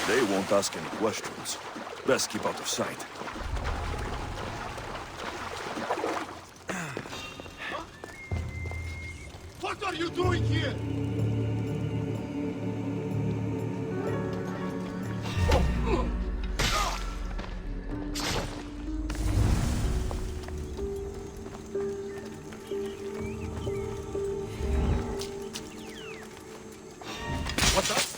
They won't ask any questions. Best keep out of sight. What are you doing here? What the?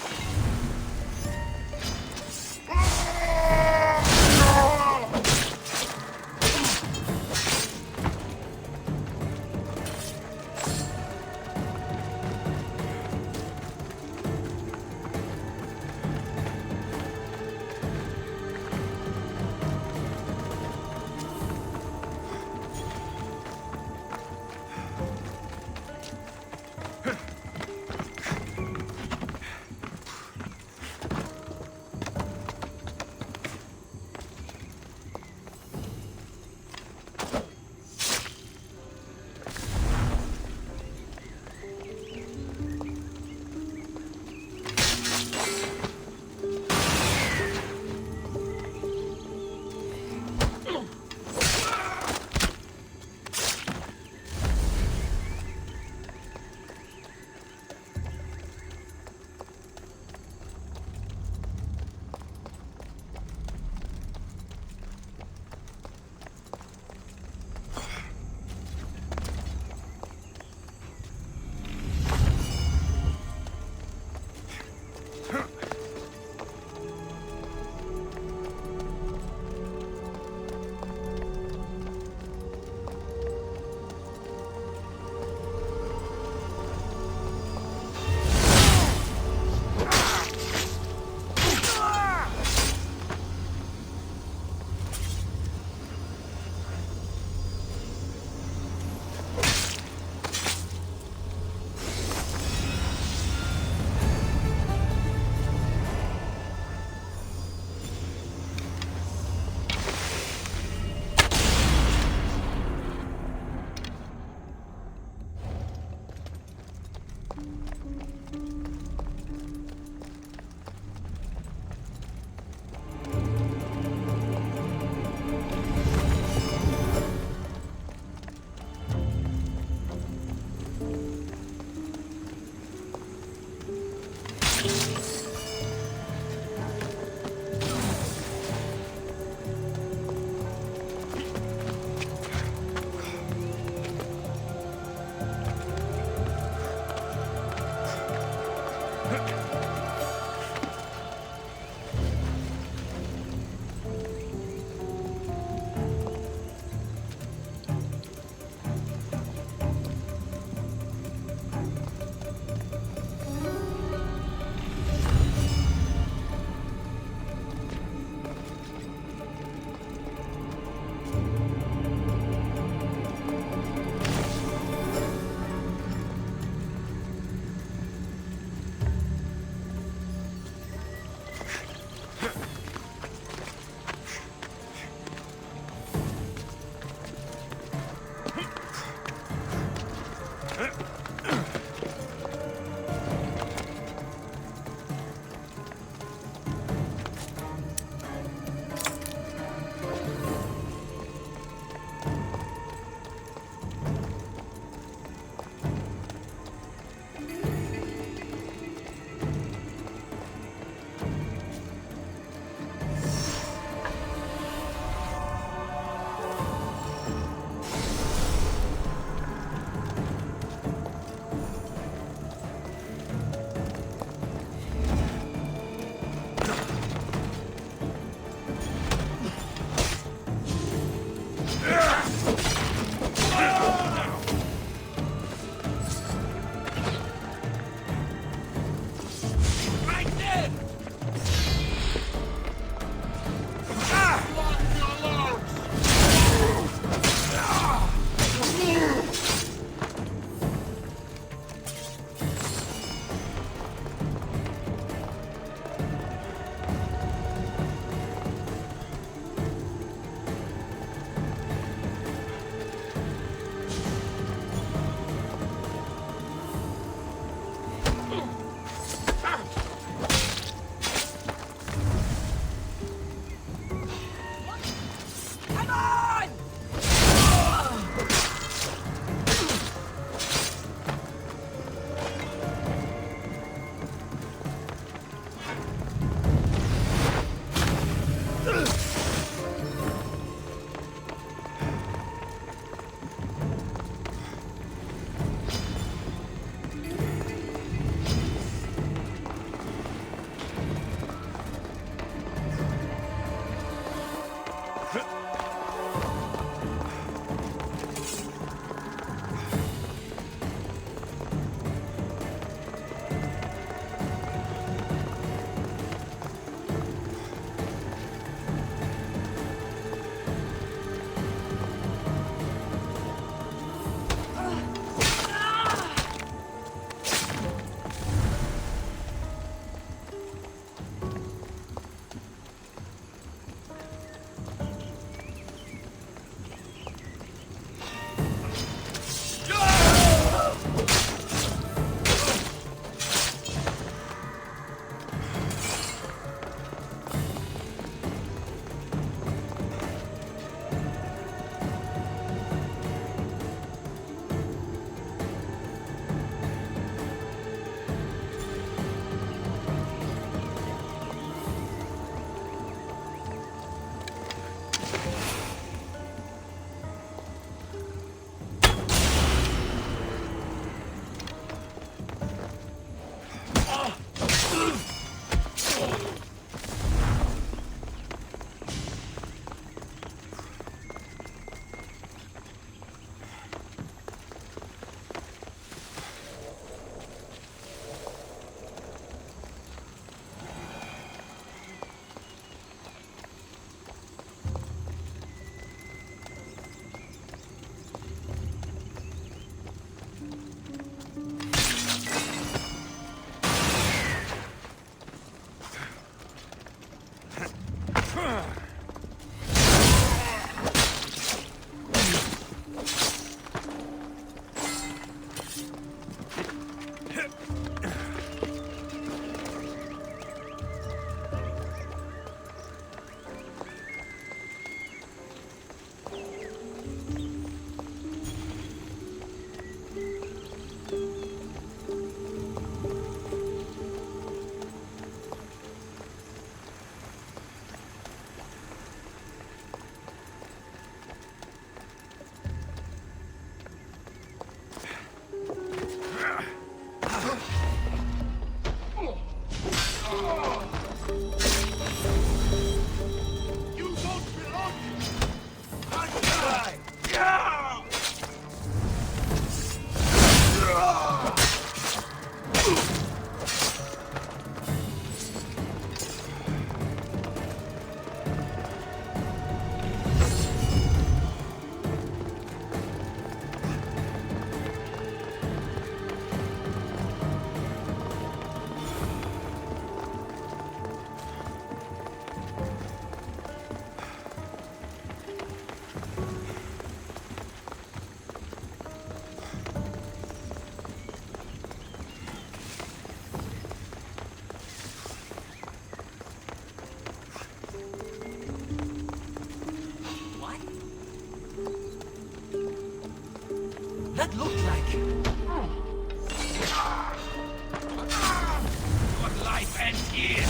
That looked like... Your life ends here!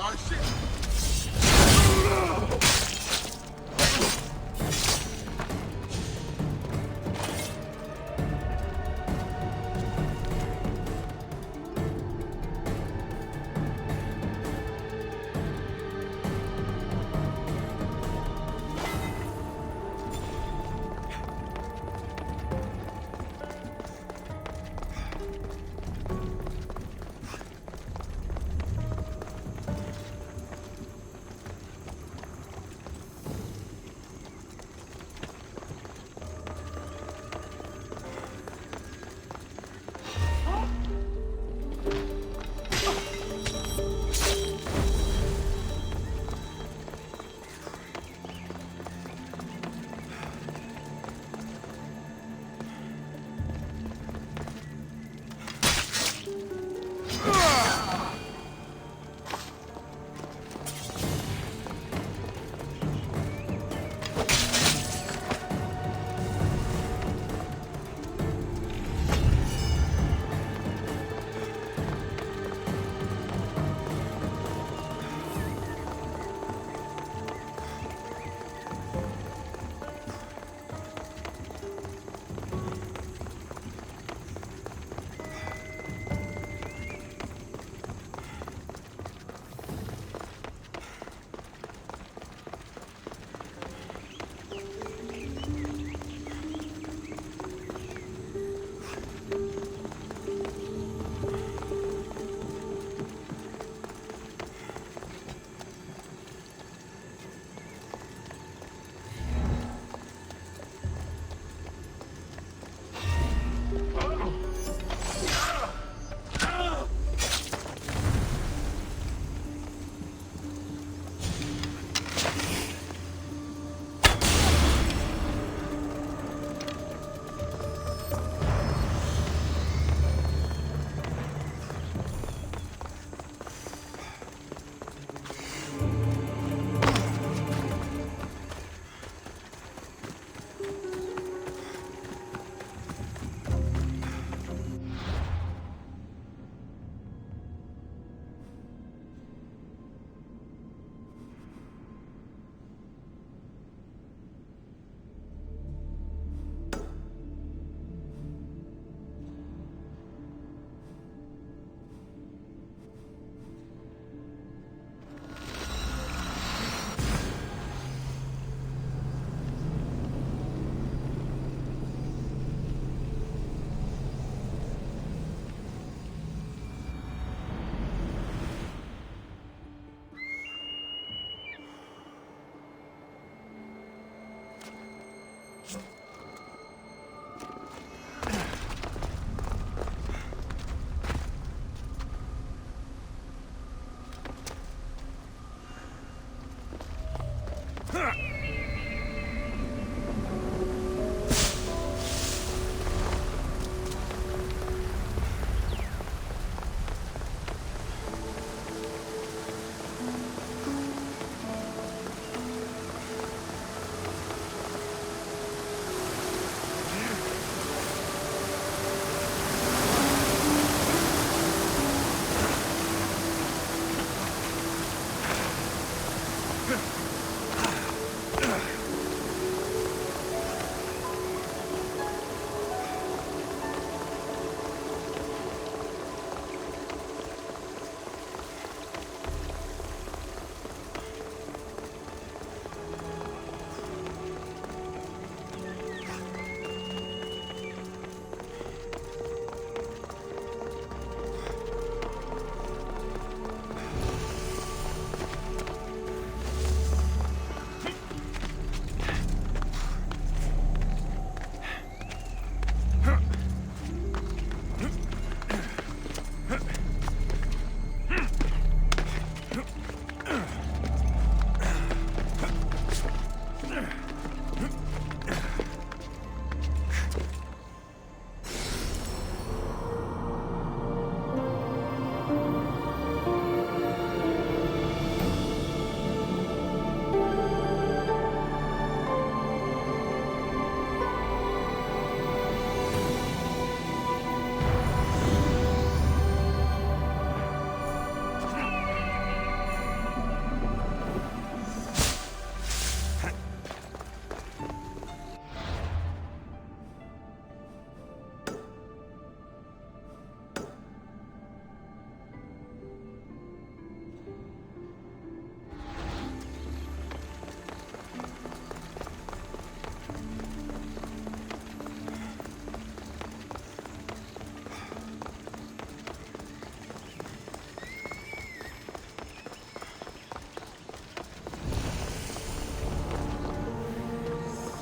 Oh shit!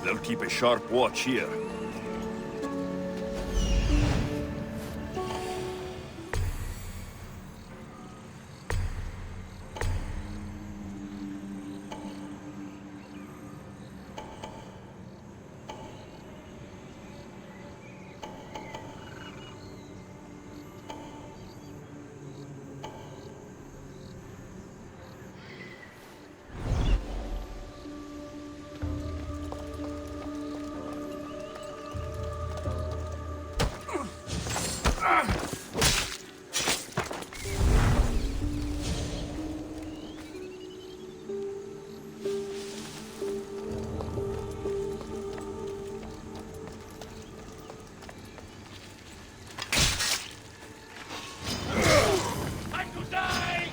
They'll keep a sharp watch here. Time to die!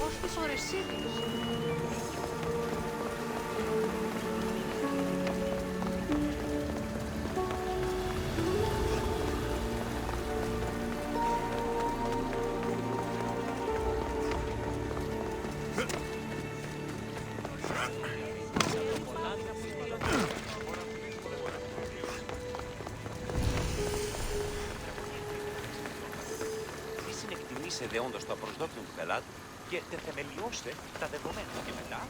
Πόσες ώρες σήκεις? Συνεκτιμήστε δεόντως το προσδόκιο του πελάτου και θεμελιώστε τα δεδομένα και μετά.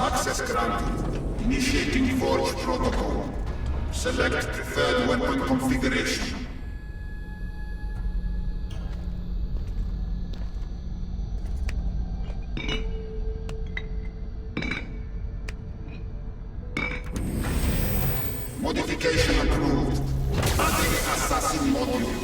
Access granted. Initiating Forge protocol. Select preferred weapon configuration. Modification approved. Adding assassin module.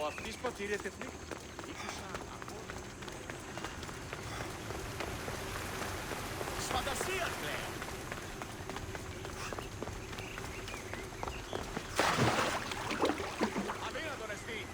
Αυτής πατήρεται πνίγη. Της φαντασίας πλέον. Αδύνατο ρεστή.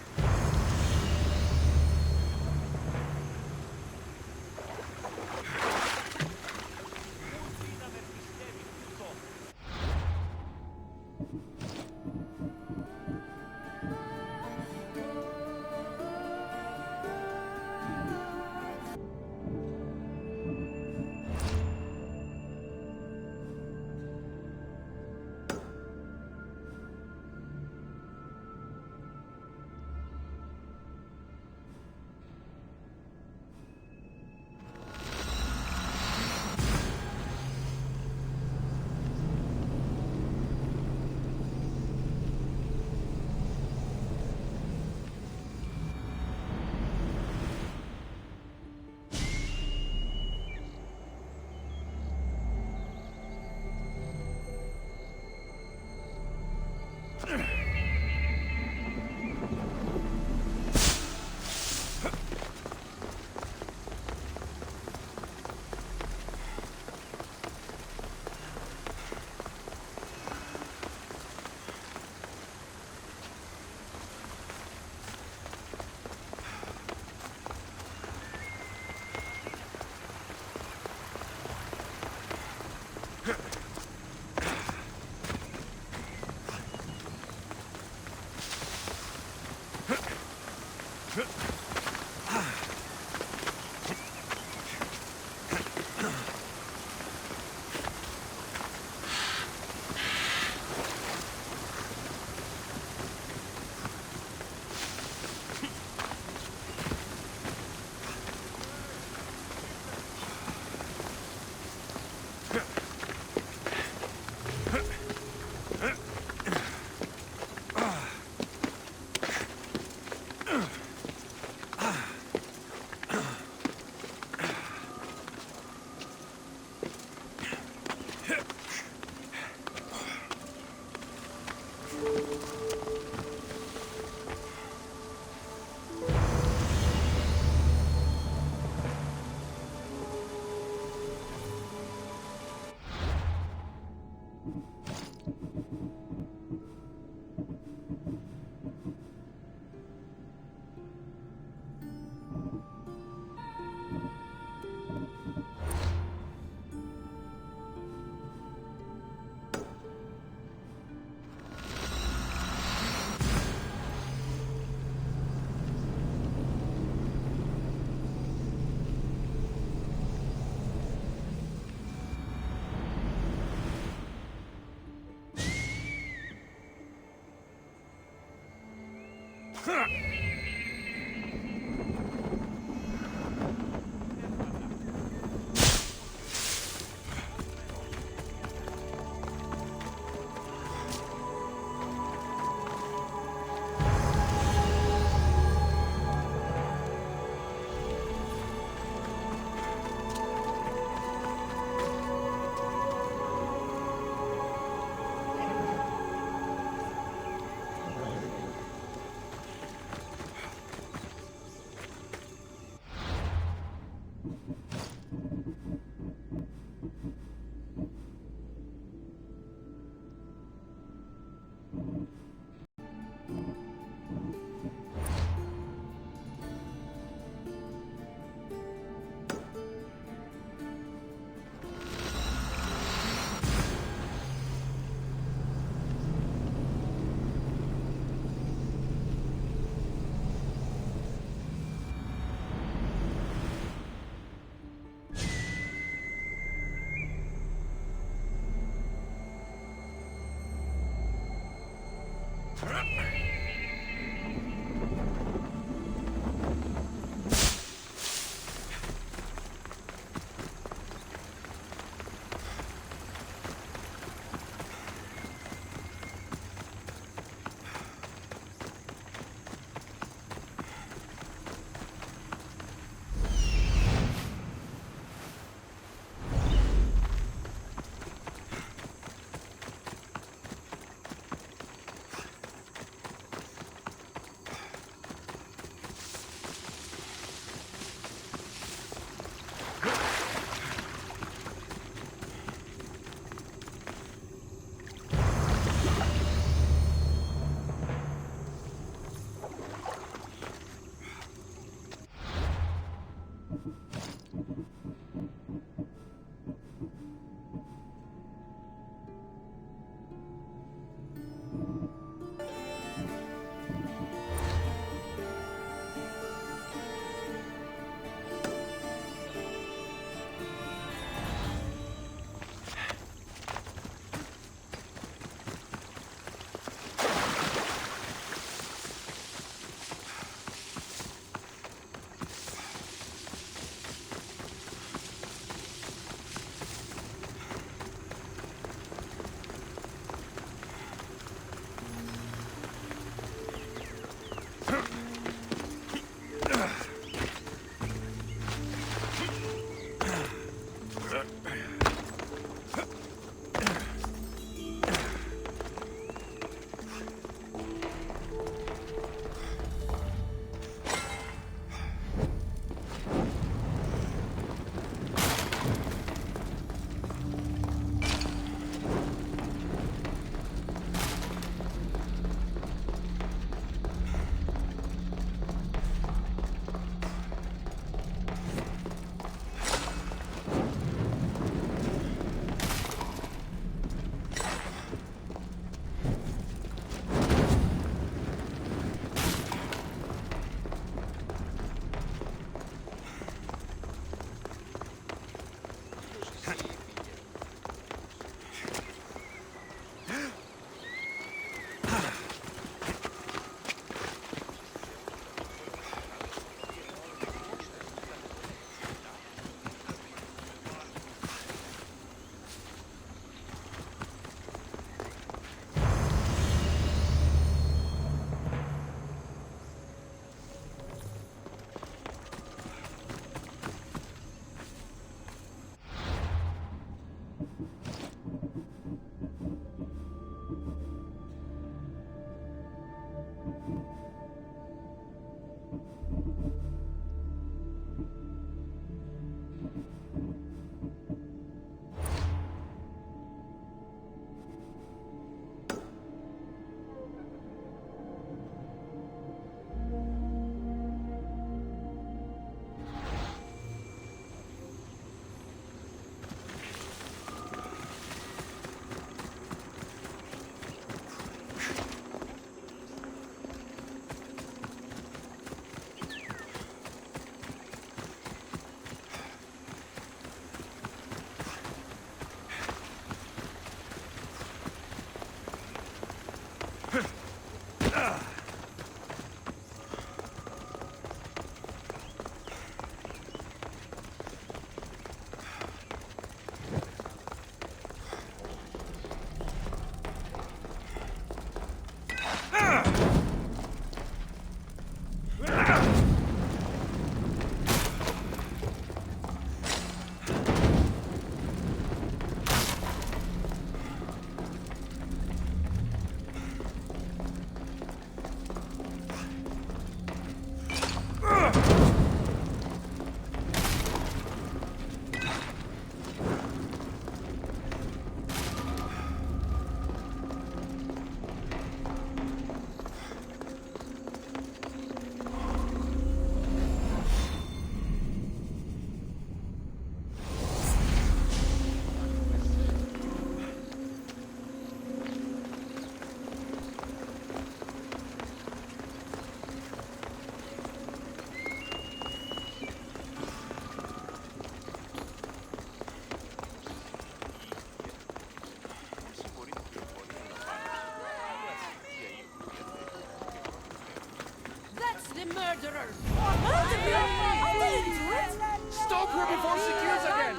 the murderer! Murderer? I didn't do it! Stop her before she kills again!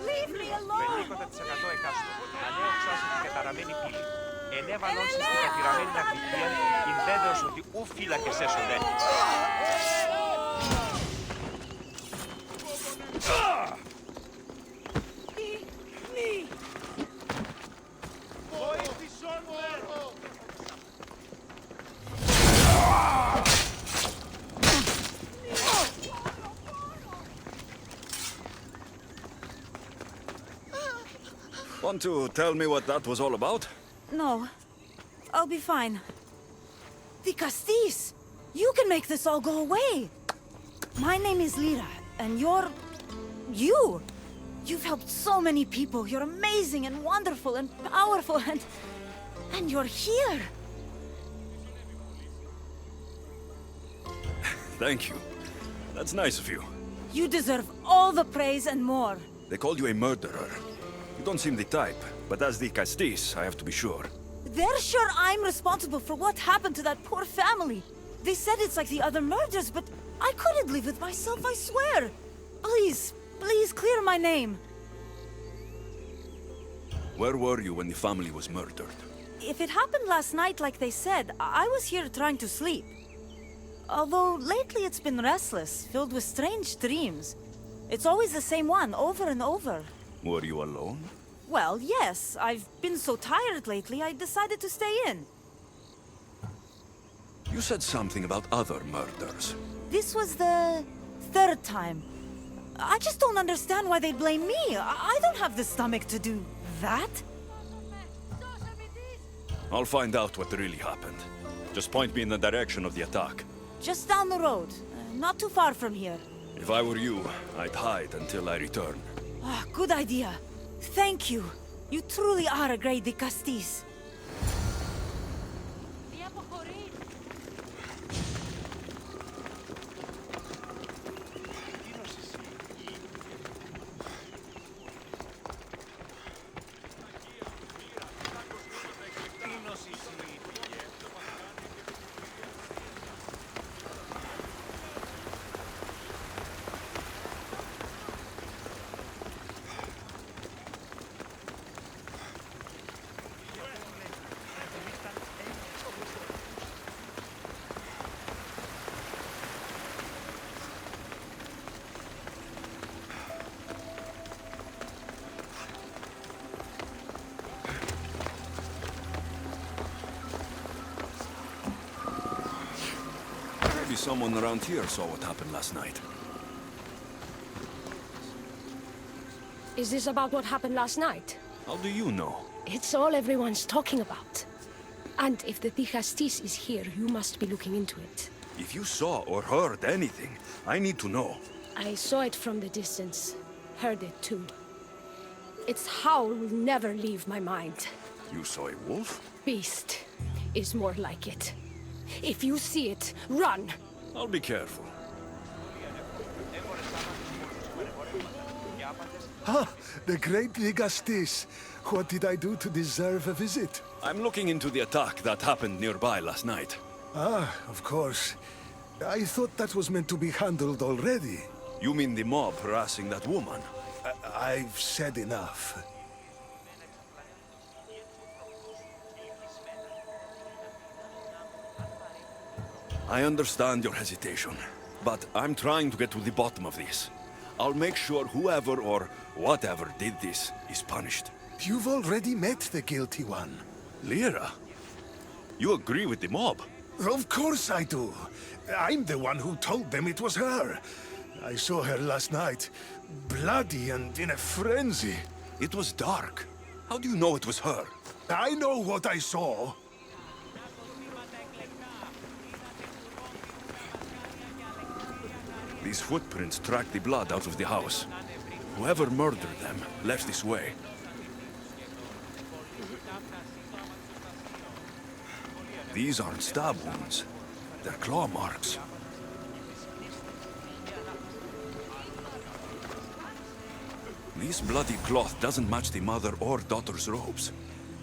Leave me alone! 50% εκάστοτε. Ανέω ξάσει στην καταραμένη πύλη. Ενέβαλον στην κατηραμένη αγγλικία, κινδένεως ότι ου φύλακες έσονται. Want to tell me what that was all about? No. I'll be fine. The Castis! You can make this all go away! My name is Lyra, and you're... you! You've helped so many people. You're amazing and wonderful and powerful and... and you're here! Thank you. That's nice of you. You deserve all the praise and more. They called you a murderer. You don't seem the type, but as the Castis, I have to be sure. They're sure I'm responsible for what happened to that poor family. They said it's like the other murders, but I couldn't live with myself, I swear. Please, please clear my name. Where were you when the family was murdered? If it happened last night like they said, I was here trying to sleep. Although lately it's been restless, filled with strange dreams. It's always the same one, over and over. Were you alone? Well, yes. I've been so tired lately, I decided to stay in. You said something about other murders. This was the third time. I just don't understand why they blame me. I don't have the stomach to do that. I'll find out what really happened. Just point me in the direction of the attack. Just down the road. Not too far from here. If I were you, I'd hide until I return. Ah, good idea. Thank you. You truly are a great Castis. Maybe someone around here saw what happened last night. Is this about what happened last night? How do you know? It's all everyone's talking about. And if the Castis is here, you must be looking into it. If you saw or heard anything, I need to know. I saw it from the distance. Heard it too. Its howl will never leave my mind. You saw a wolf? Beast is more like it. If you see it, run! I'll be careful. Ah, the great Ligastis. What did I do to deserve a visit? I'm looking into the attack that happened nearby last night. Ah, of course. I thought that was meant to be handled already. You mean the mob harassing that woman? I've said enough. I understand your hesitation, but I'm trying to get to the bottom of this. I'll make sure whoever or whatever did this is punished. You've already met the guilty one. Lyra? You agree with the mob? Of course I do. I'm the one who told them it was her. I saw her last night, bloody and in a frenzy. It was dark. How do you know it was her? I know what I saw. These footprints track the blood out of the house. Whoever murdered them left this way. These aren't stab wounds. They're claw marks. This bloody cloth doesn't match the mother or daughter's robes.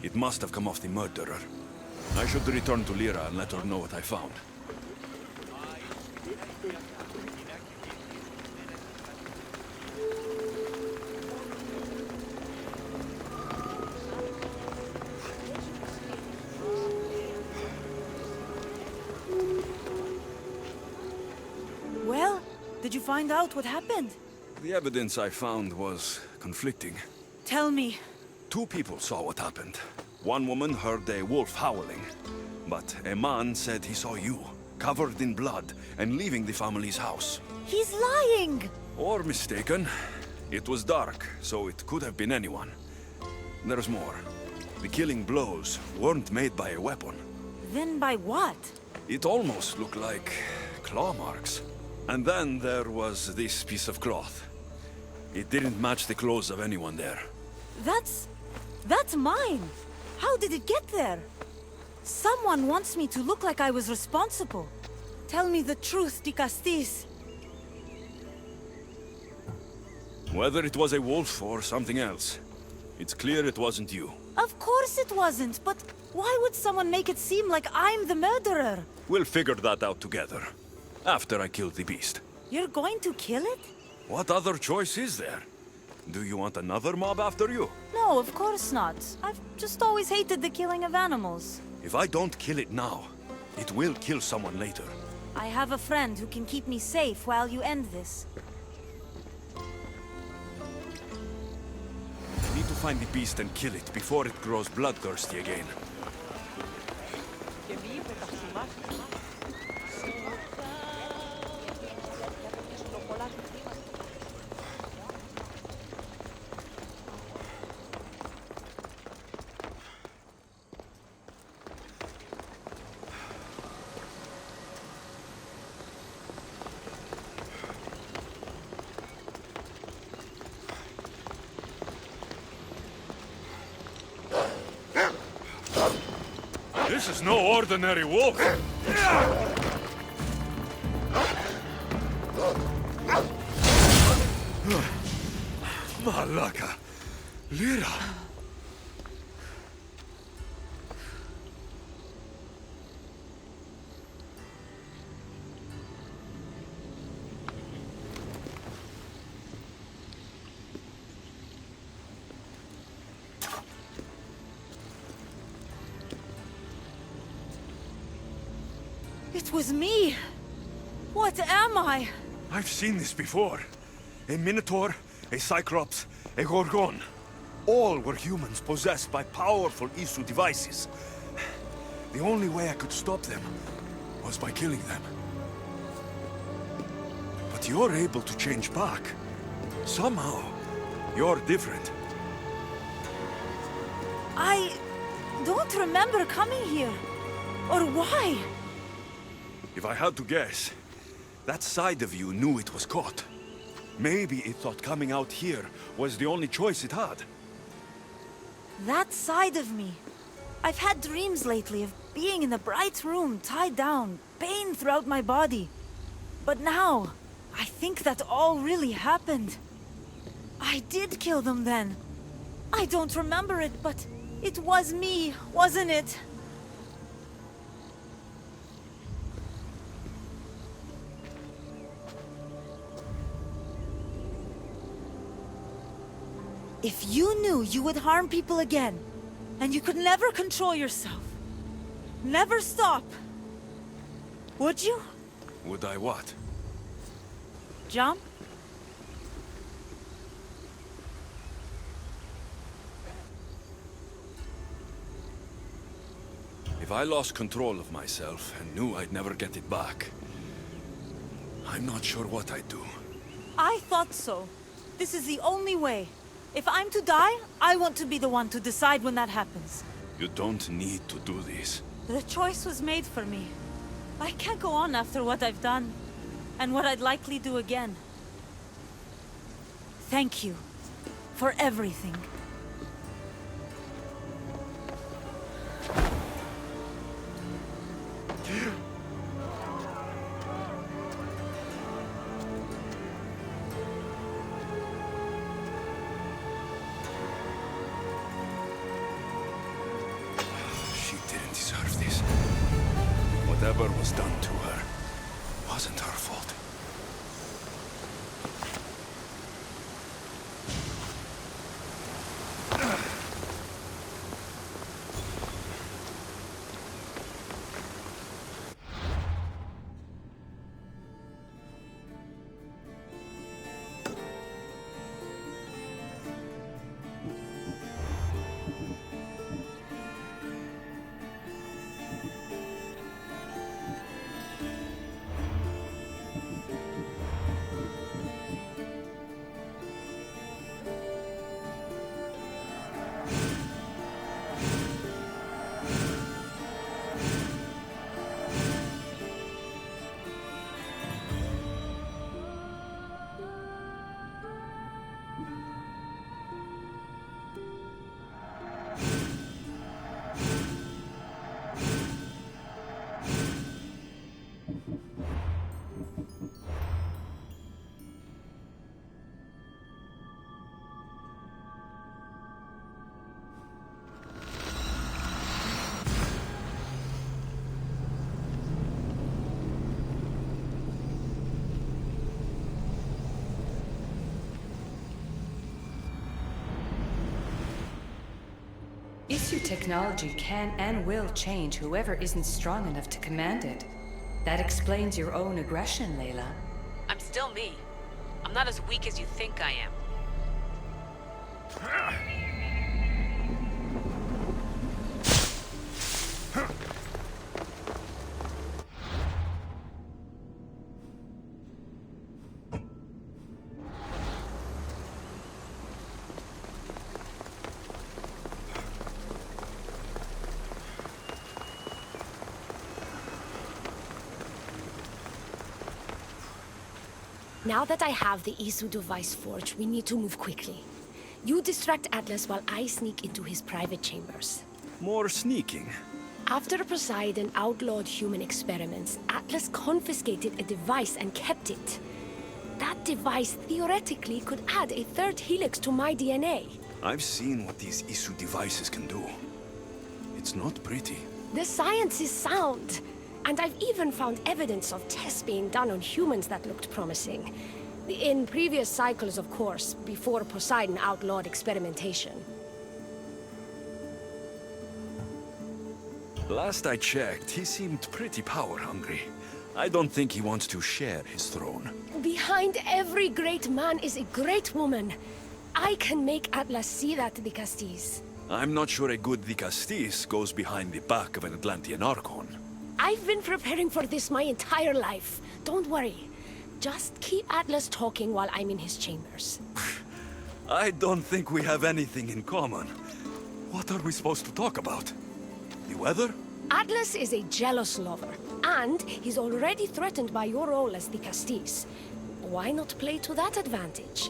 It must have come off the murderer. I should return to Lyra and let her know what I found. Did you find out what happened? The evidence I found was conflicting. Tell me. 2 people saw what happened. One woman heard a wolf howling, but a man said he saw you, covered in blood, and leaving the family's house. He's lying! Or mistaken. It was dark, so it could have been anyone. There's more. The killing blows weren't made by a weapon. Then by what? It almost looked like claw marks. And then there was this piece of cloth. It didn't match the clothes of anyone there. That's mine! How did it get there? Someone wants me to look like I was responsible. Tell me the truth, de Castis. Whether it was a wolf or something else, it's clear it wasn't you. Of course it wasn't, but why would someone make it seem like I'm the murderer? We'll figure that out together. After I kill the beast. You're going to kill it? What other choice is there? Do you want another mob after you? No, of course not. I've just always hated the killing of animals. If I don't kill it now, it will kill someone later. I have a friend who can keep me safe while you end this. I need to find the beast and kill it before it grows bloodthirsty again. Και μη είπε τα θυμάσαι. This is no ordinary wolf! Malaka! Lyra! It was me! What am I? I've seen this before. A Minotaur, a Cyclops, a Gorgon. All were humans possessed by powerful Isu devices. The only way I could stop them was by killing them. But you're able to change back. Somehow, you're different. I don't remember coming here. Or why? If I had to guess, that side of you knew it was caught. Maybe it thought coming out here was the only choice it had. That side of me. I've had dreams lately of being in a bright room, tied down, pain throughout my body. But now, I think that all really happened. I did kill them then. I don't remember it, but it was me, wasn't it? If you knew you would harm people again, and you could never control yourself, never stop, would you? Would I what? Jump? If I lost control of myself and knew I'd never get it back, I'm not sure what I'd do. I thought so. This is the only way. If I'm to die, I want to be the one to decide when that happens. You don't need to do this. The choice was made for me. I can't go on after what I've done, and what I'd likely do again. Thank you for everything. Whatever was done to her wasn't her fault. Issue technology can and will change whoever isn't strong enough to command it. That explains your own aggression, Layla. I'm still me. I'm not as weak as you think I am. Now that I have the Isu device forged, we need to move quickly. You distract Atlas while I sneak into his private chambers. More sneaking. After Poseidon outlawed human experiments, Atlas confiscated a device and kept it. That device theoretically could add a third helix to my DNA. I've seen what these Isu devices can do. It's not pretty. The science is sound. And I've even found evidence of tests being done on humans that looked promising. In previous cycles, of course, before Poseidon outlawed experimentation. Last I checked, he seemed pretty power-hungry. I don't think he wants to share his throne. Behind every great man is a great woman. I can make Atlas see that, Dicastis. I'm not sure a good Dicastis goes behind the back of an Atlantean Archon. I've been preparing for this my entire life. Don't worry. Just keep Atlas talking while I'm in his chambers. I don't think we have anything in common. What are we supposed to talk about? The weather? Atlas is a jealous lover, and he's already threatened by your role as the Castis. Why not play to that advantage?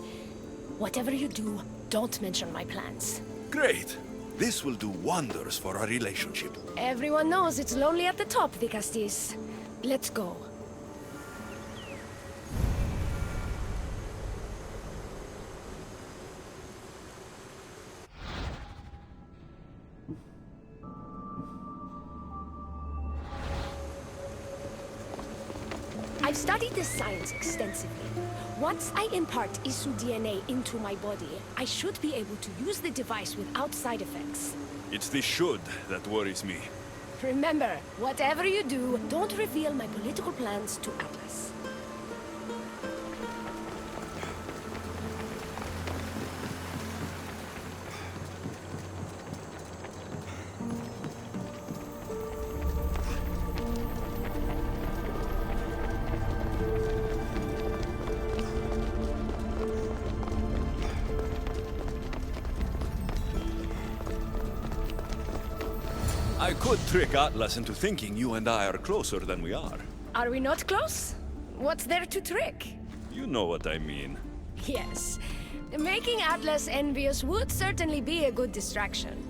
Whatever you do, don't mention my plans. Great. This will do wonders for our relationship. Everyone knows it's lonely at the top, the Castis. Let's go. I've studied this science extensively. Once I impart Isu DNA into my body, I should be able to use the device without side effects. It's the should that worries me. Remember, whatever you do, don't reveal my political plans to Atlas. I could trick Atlas into thinking you and I are closer than we are. Are we not close? What's there to trick? You know what I mean. Yes. Making Atlas envious would certainly be a good distraction.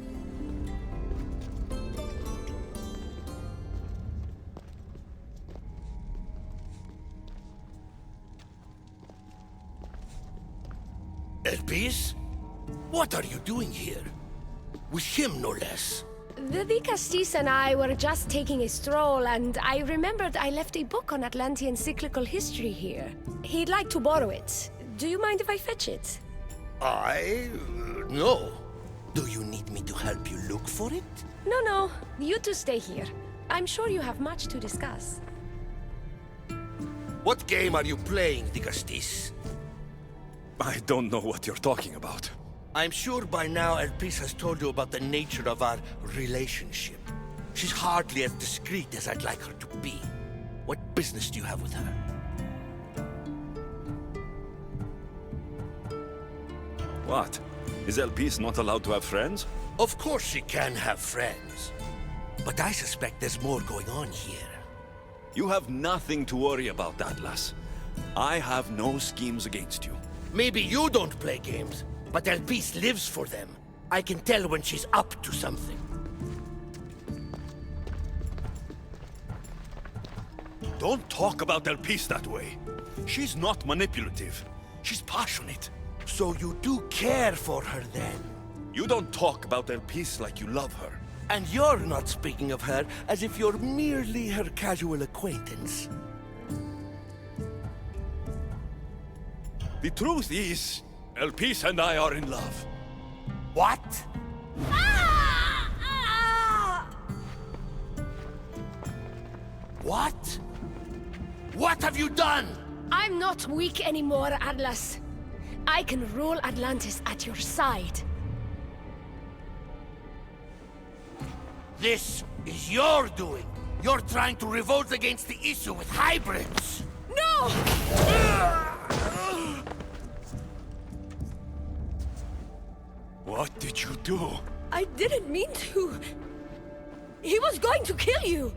Elpis? What are you doing here? With him, no less. The Castis and I were just taking a stroll, and I remembered I left a book on Atlantean cyclical history here. He'd like to borrow it. Do you mind if I fetch it? No. Do you need me to help you look for it? No. You two stay here. I'm sure you have much to discuss. What game are you playing, Dicastis? I don't know what you're talking about. I'm sure by now Elpis has told you about the nature of our relationship. She's hardly as discreet as I'd like her to be. What business do you have with her? What? Is Elpis not allowed to have friends? Of course she can have friends. But I suspect there's more going on here. You have nothing to worry about, Atlas. I have no schemes against you. Maybe you don't play games, but Elpis lives for them. I can tell when she's up to something. Don't talk about Elpis that way. She's not manipulative. She's passionate. So you do care for her then? You don't talk about Elpis like you love her. And you're not speaking of her as if you're merely her casual acquaintance. The truth is, Elpis and I are in love. What? Ah! What? What have you done? I'm not weak anymore, Atlas. I can rule Atlantis at your side. This is your doing. You're trying to revolt against the issue with hybrids. No! What did you do? I didn't mean to. He was going to kill you.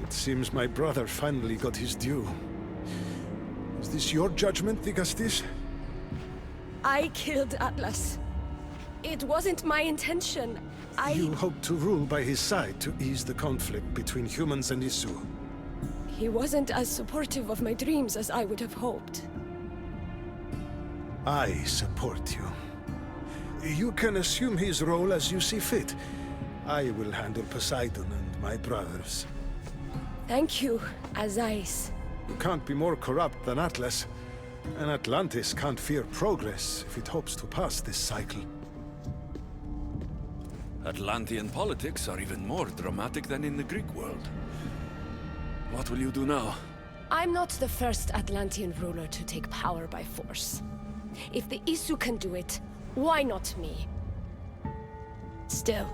It seems my brother finally got his due. Is this your judgment, Tigastis? I killed Atlas. It wasn't my intention. You hope to rule by his side to ease the conflict between humans and Isu. He wasn't as supportive of my dreams as I would have hoped. I support you. You can assume his role as you see fit. I will handle Poseidon and my brothers. Thank you, Azais. You can't be more corrupt than Atlas. And Atlantis can't fear progress if it hopes to pass this cycle. Atlantean politics are even more dramatic than in the Greek world. What will you do now? I'm not the first Atlantean ruler to take power by force. If the Isu can do it, why not me? Still,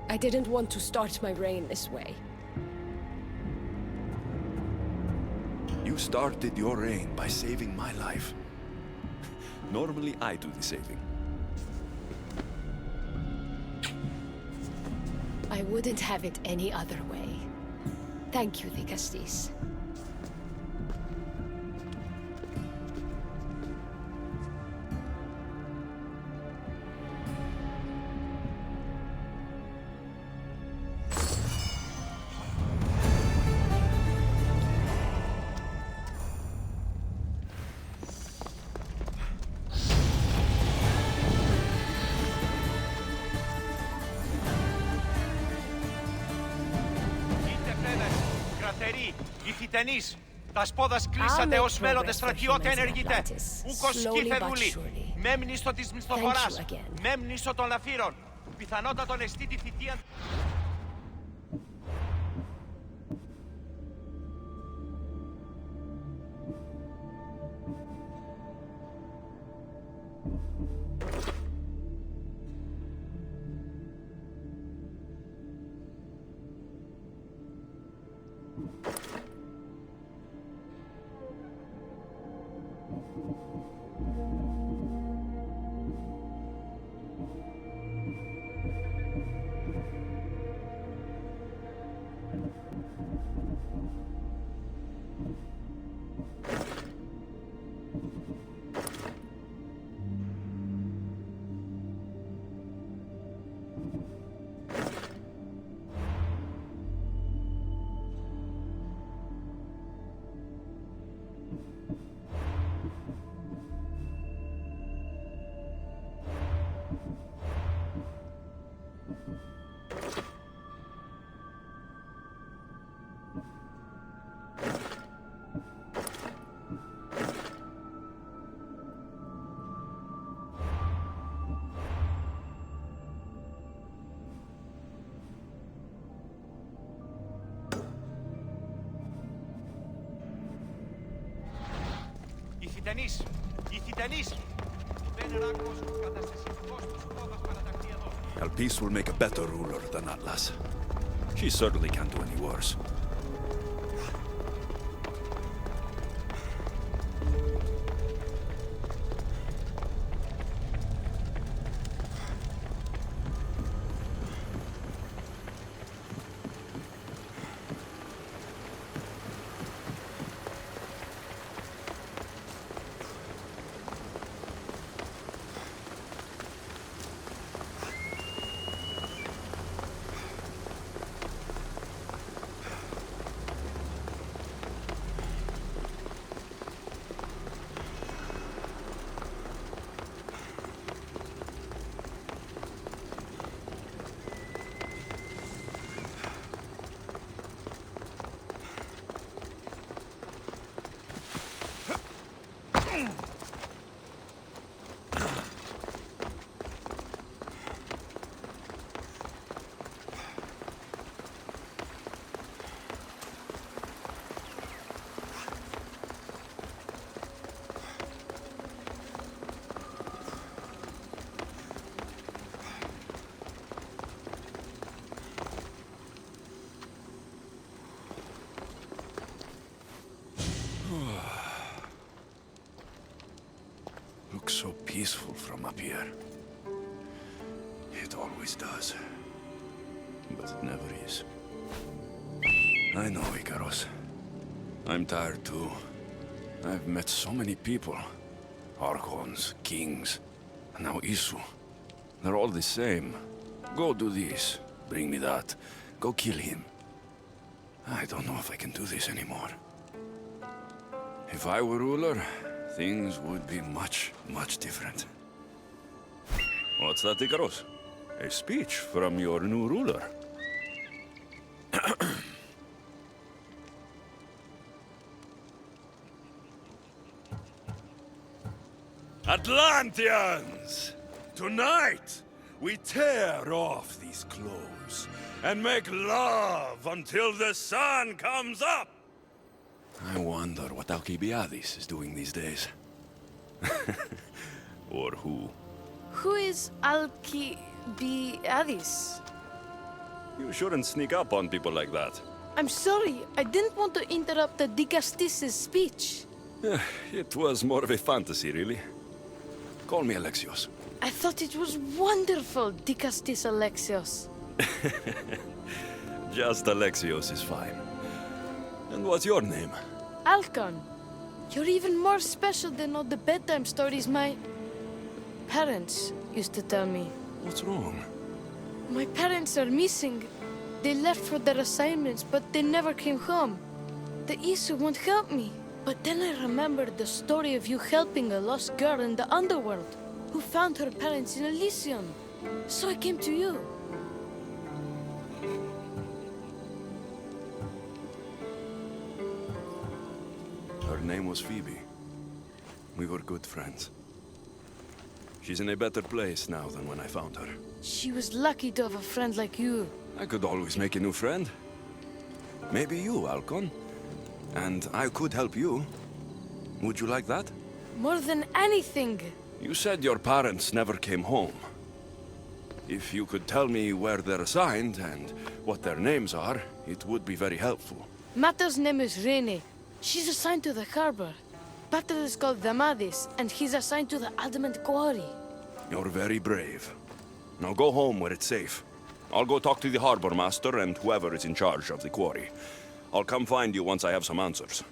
I didn't want to start my reign this way. You started your reign by saving my life. Normally I do the saving. I wouldn't have it any other way. Thank you, Tigastis. Ηθιτενείς, τα σπόδας κλείσατε ως μέλλοντες στρατιώτε ενεργείτε. Ούκος κύθεδουλη, μέμνηστο της μισθοφοράς, μέμνηστο των λαφύρων. Πιθανότατον εστί τη θητεία... Ηθιτενείς, ηθιτενείς. Alpis will make a better ruler than Atlas. She certainly can't do any worse. peaceful from up here. It always does. But it never is. I know, Icaros. I'm tired too. I've met so many people. Archons, kings, and now Isu. They're all the same. Go do this. Bring me that. Go kill him. I don't know if I can do this anymore. If I were ruler, things would be much, much different. What's that, Icaros? A speech from your new ruler. Atlanteans! Tonight, we tear off these clothes and make love until the sun comes up! I wonder what Alcibiades is doing these days. Or who? Who is Alcibiades? You shouldn't sneak up on people like that. I'm sorry, I didn't want to interrupt the Dicastis' speech. It was more of a fantasy, really. Call me Alexios. I thought it was wonderful, Dicastis Alexios. Just Alexios is fine. And what's your name? Alcon, you're even more special than all the bedtime stories my parents used to tell me. What's wrong? My parents are missing. They left for their assignments, but they never came home. The Isu won't help me. But then I remembered the story of you helping a lost girl in the underworld, who found her parents in Elysium. So I came to you. Her name was Phoebe. We were good friends. She's in a better place now than when I found her. She was lucky to have a friend like you. I could always make a new friend. Maybe you, Alcon. And I could help you. Would you like that? More than anything. You said your parents never came home. If you could tell me where they're assigned and what their names are, it would be very helpful. Mata's name is Rene. She's assigned to the harbor. Pater is called Damadis, and he's assigned to the Adamant Quarry. You're very brave. Now go home where it's safe. I'll go talk to the harbor master and whoever is in charge of the quarry. I'll come find you once I have some answers.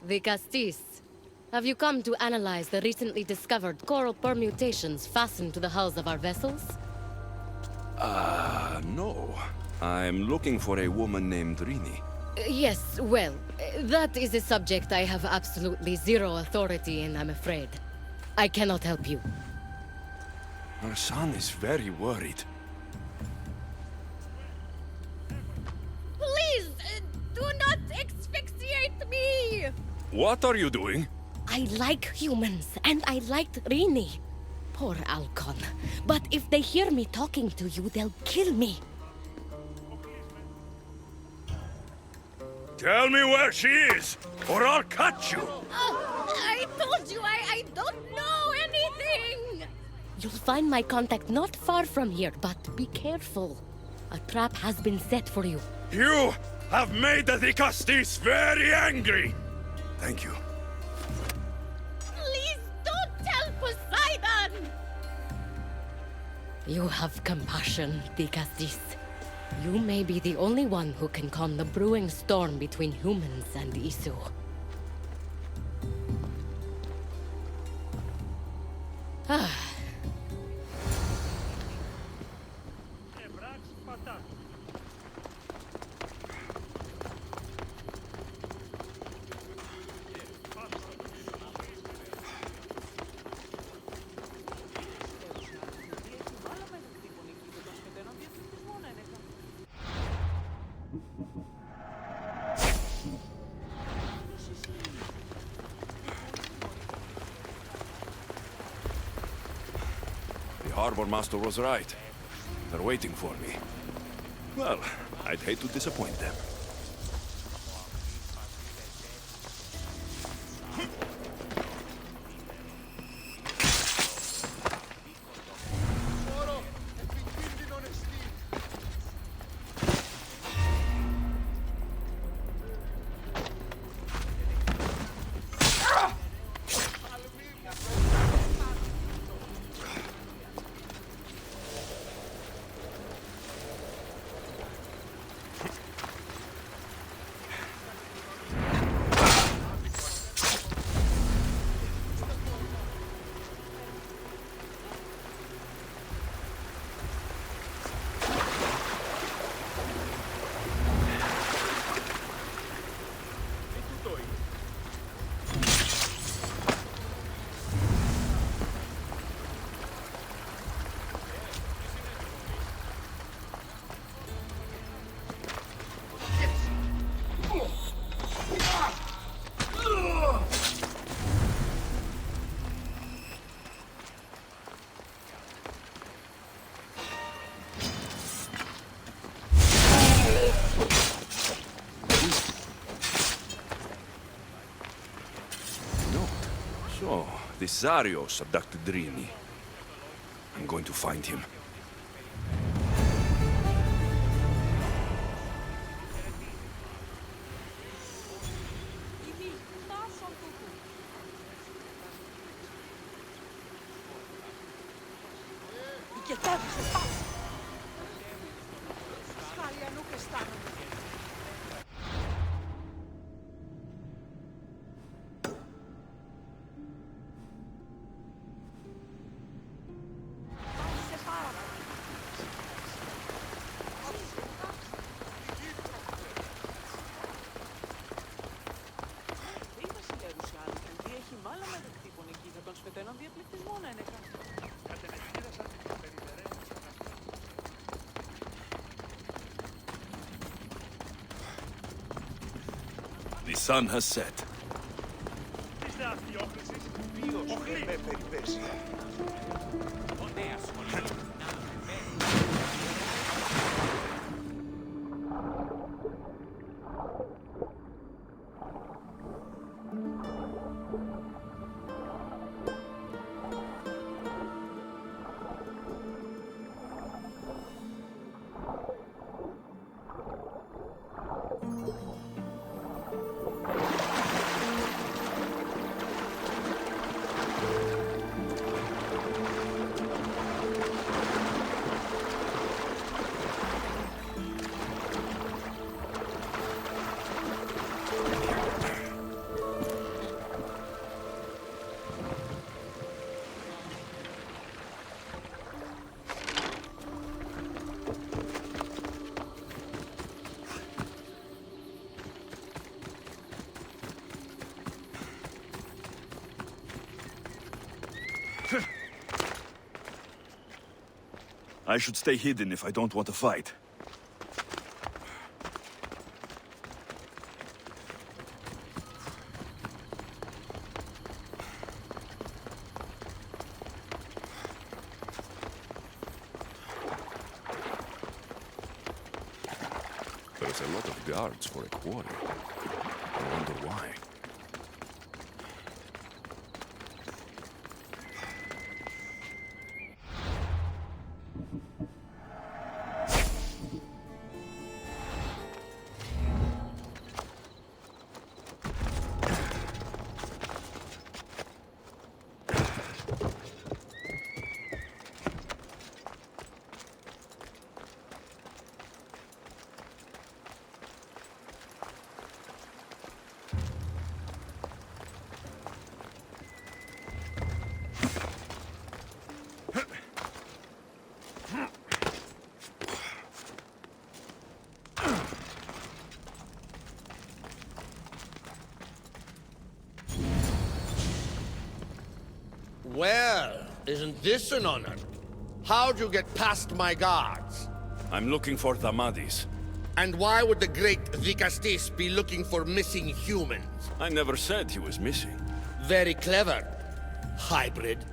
The Castis. Have you come to analyze the recently discovered coral permutations fastened to the hulls of our vessels? No. I'm looking for a woman named Rini. Yes, well, that is a subject I have absolutely zero authority in, I'm afraid. I cannot help you. Our son is very worried. Please, do not asphyxiate me! What are you doing? I like humans, and I liked Rini. Poor Alcon. But if they hear me talking to you, they'll kill me. Tell me where she is, or I'll cut you! I told you I don't know anything! You'll find my contact not far from here, but be careful. A trap has been set for you. You have made the Castis very angry! Thank you. Please don't tell Poseidon! You have compassion, Castis. You may be the only one who can calm the brewing storm between humans and Isu. The harbor master was right. They're waiting for me. Well, I'd hate to disappoint them. So, the Zarios abducted Rini. I'm going to find him. The sun has set. I should stay hidden if I don't want to fight. There's a lot of guards for a quarry. I wonder why. Well, isn't this an honor? How'd you get past my guards? I'm looking for Thamadis. And why would the great Vikastis be looking for missing humans? I never said he was missing. Very clever. Hybrid.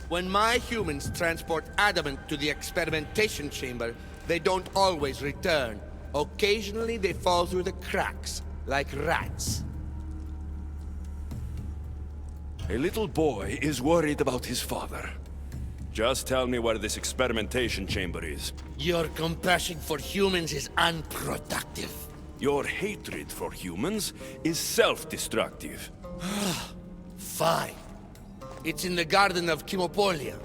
When my humans transport adamant to the experimentation chamber, they don't always return. Occasionally they fall through the cracks, like rats. A little boy is worried about his father. Just tell me where this experimentation chamber is. Your compassion for humans is unproductive. Your hatred for humans is self-destructive. Fine. It's in the Garden of Kimopolia.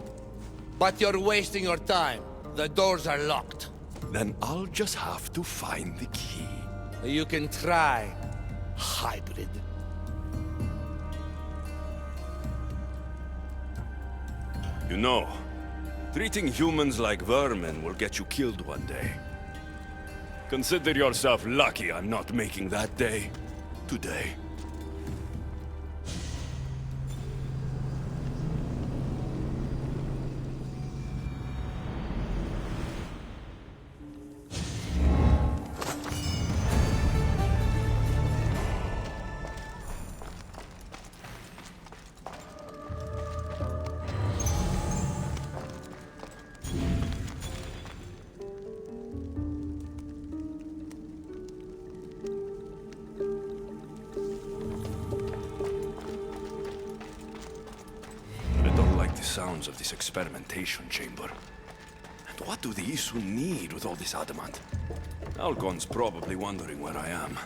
But you're wasting your time. The doors are locked. Then I'll just have to find the key. You can try, hybrid. You know, treating humans like vermin will get you killed one day. Consider yourself lucky I'm not making that day today. Sounds of this experimentation chamber. And what do the Isu need with all this adamant? Algon's probably wondering where I am.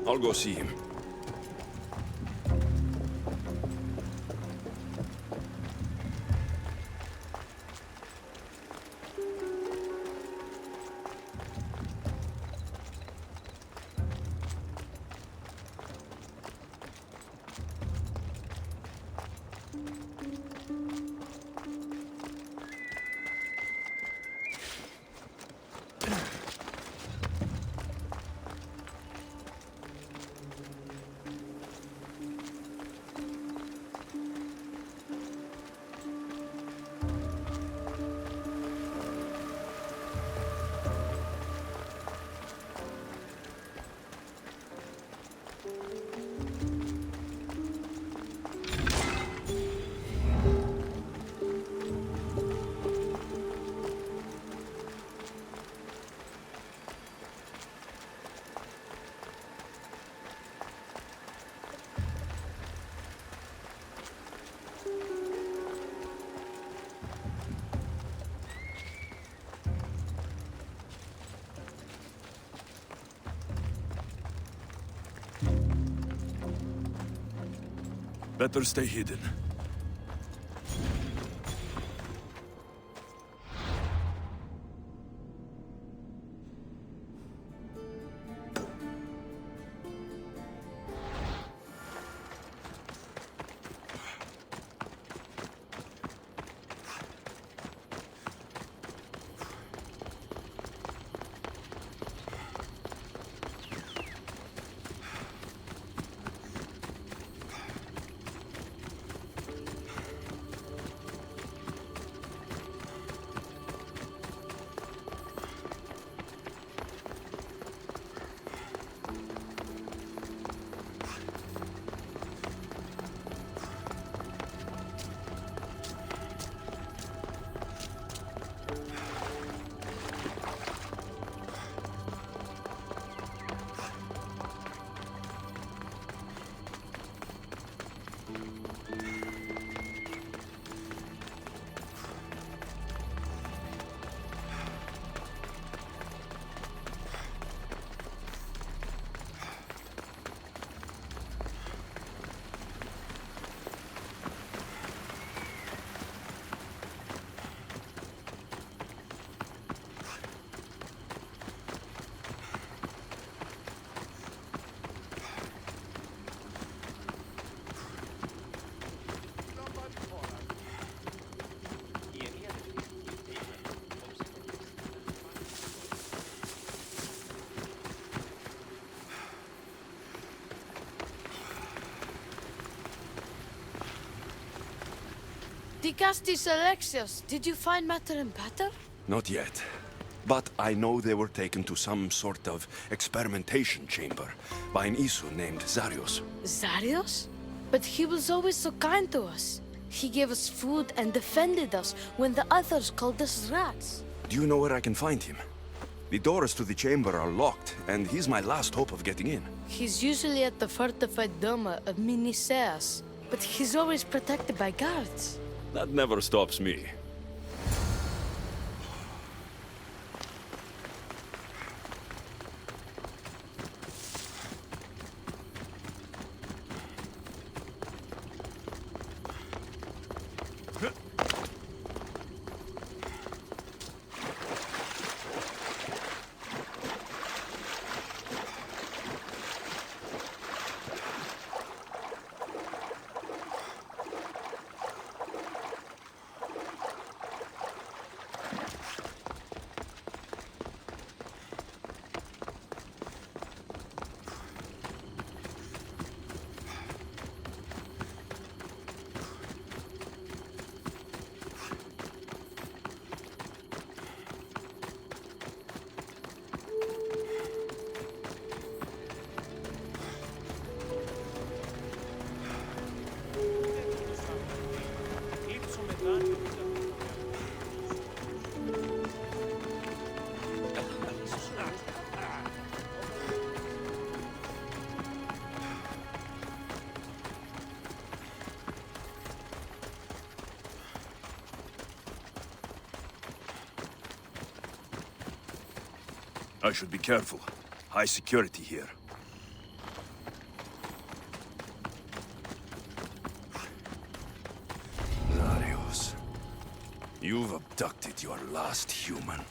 I'll go see him. Better stay hidden. The Castis Alexios, did you find Matter and Pater? Not yet. But I know they were taken to some sort of experimentation chamber by an Isu named Zarios. Zarios? But he was always so kind to us. He gave us food and defended us when the others called us rats. Do you know where I can find him? The doors to the chamber are locked, and he's my last hope of getting in. He's usually at the fortified Doma of Miniseas, but he's always protected by guards. That never stops me. I should be careful. High security here. Zarios, you've abducted your last human.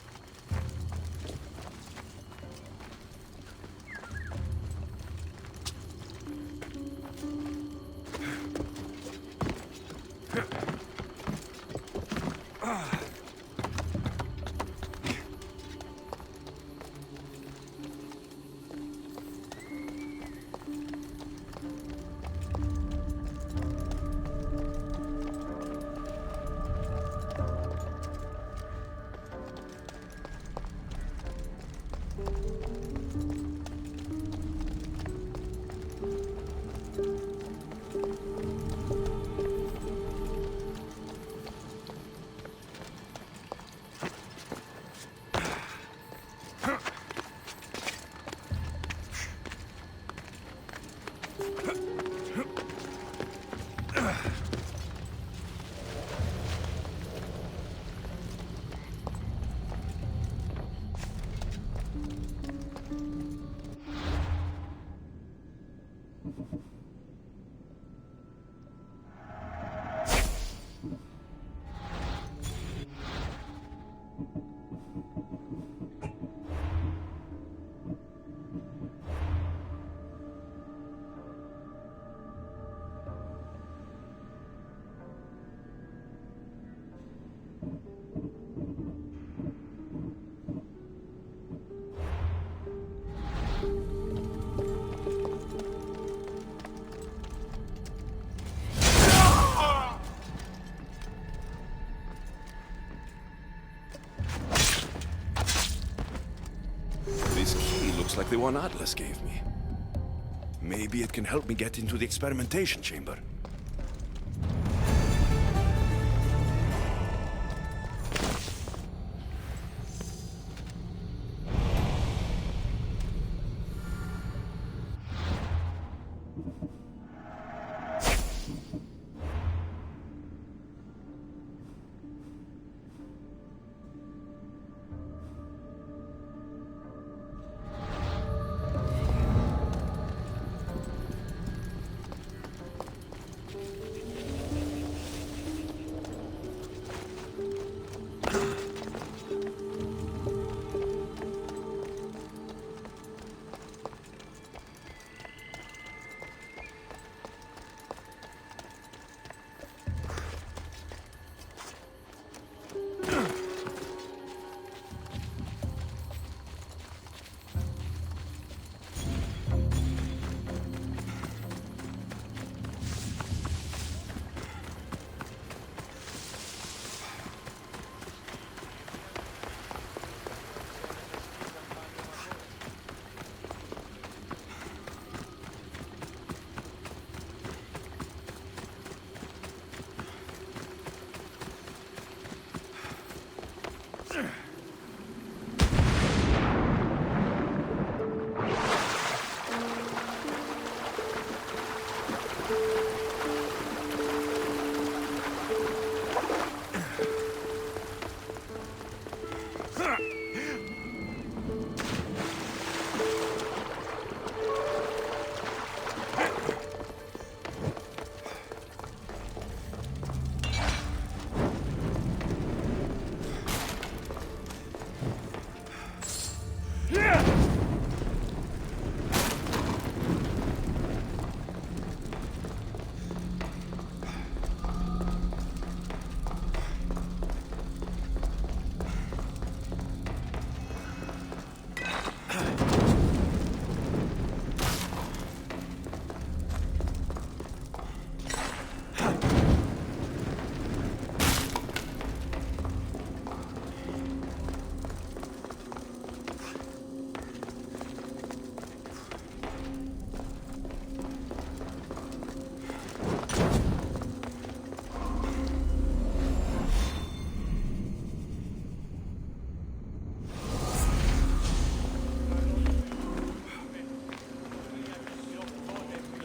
This key looks like the one Atlas gave me. Maybe it can help me get into the experimentation chamber.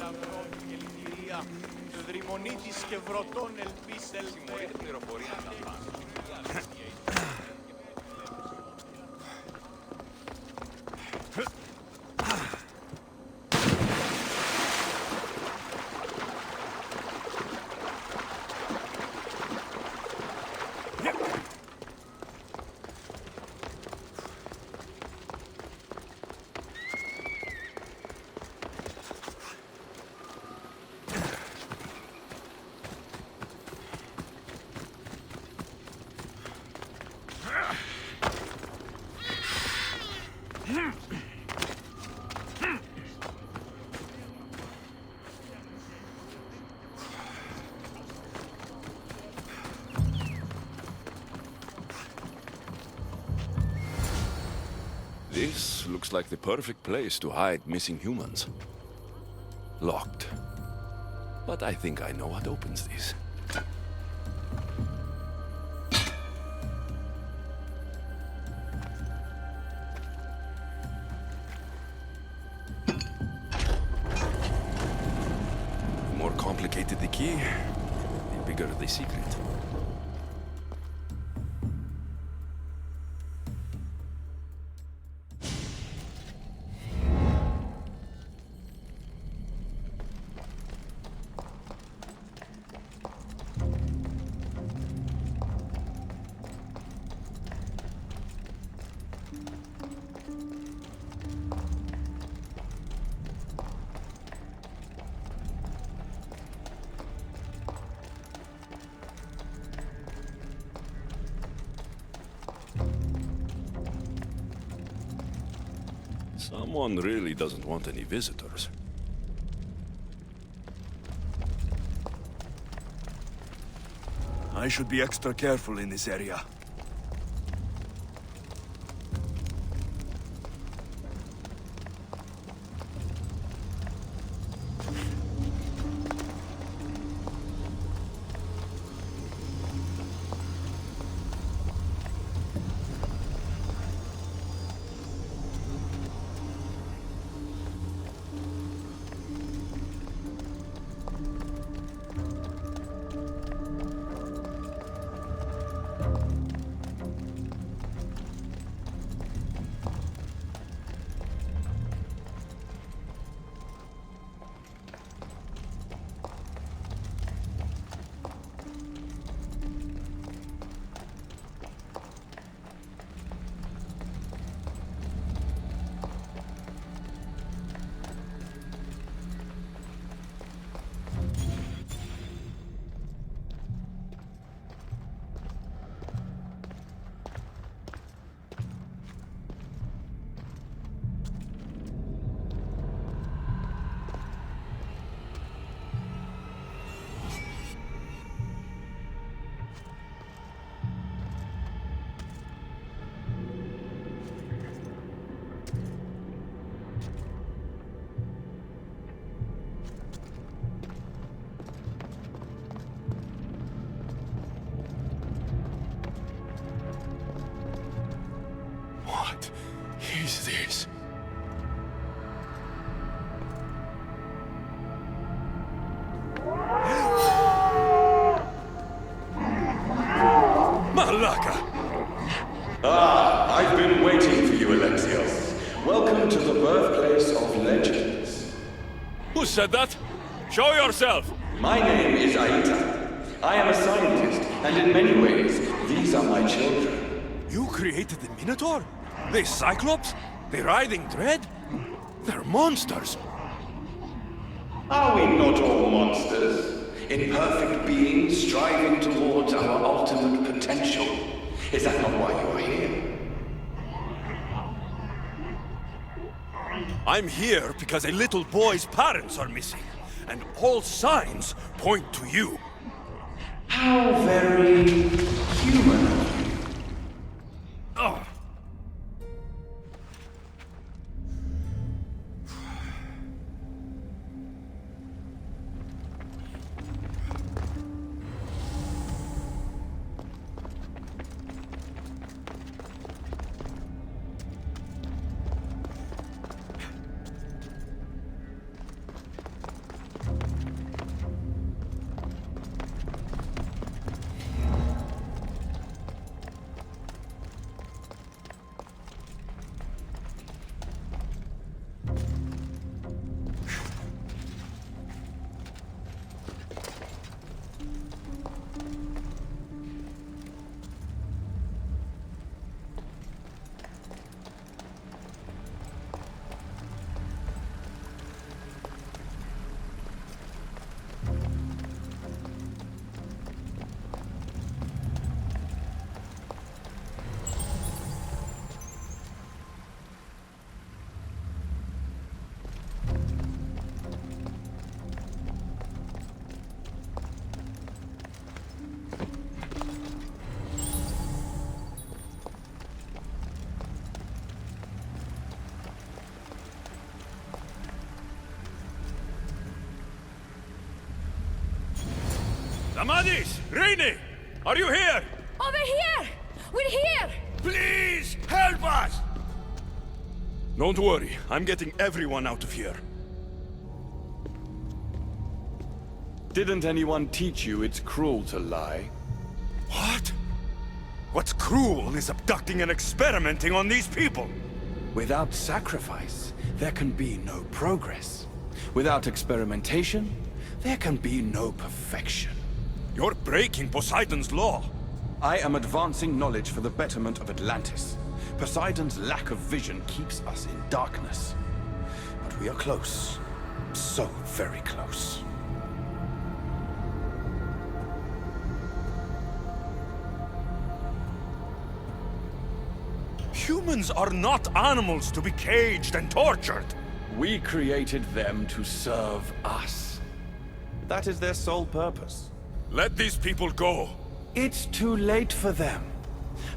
αγρότη και λυτηρία, δρυμονίτης και βρωτών ελπίσελ. Συμμορείτε πληροφορία να τα This looks like the perfect place to hide missing humans. Locked. But I think I know what opens this. The more complicated the key, the bigger the secret. Someone really doesn't want any visitors. I should be extra careful in this area. What is this? Malaka! Ah, I've been waiting for you, Alexios. Welcome to the birthplace of legends. Who said that? Show yourself! My name is Aita. I am a scientist, and in many ways, these are my children. You created the Minotaur? The Cyclops? The Writhing Dread? They're monsters! Are we not all monsters? Imperfect beings striving towards our ultimate potential. Is that not why you are here? I'm here because a little boy's parents are missing, and all signs point to you. How very human of you. Oh. Amadis! Rainy! Are you here? Over here! We're here! Please, help us! Don't worry, I'm getting everyone out of here. Didn't anyone teach you it's cruel to lie? What? What's cruel is abducting and experimenting on these people. Without sacrifice, there can be no progress. Without experimentation, there can be no perfection. You're breaking Poseidon's law. I am advancing knowledge for the betterment of Atlantis. Poseidon's lack of vision keeps us in darkness. But we are close. So very close. Humans are not animals to be caged and tortured. We created them to serve us. That is their sole purpose. Let these people go. It's too late for them.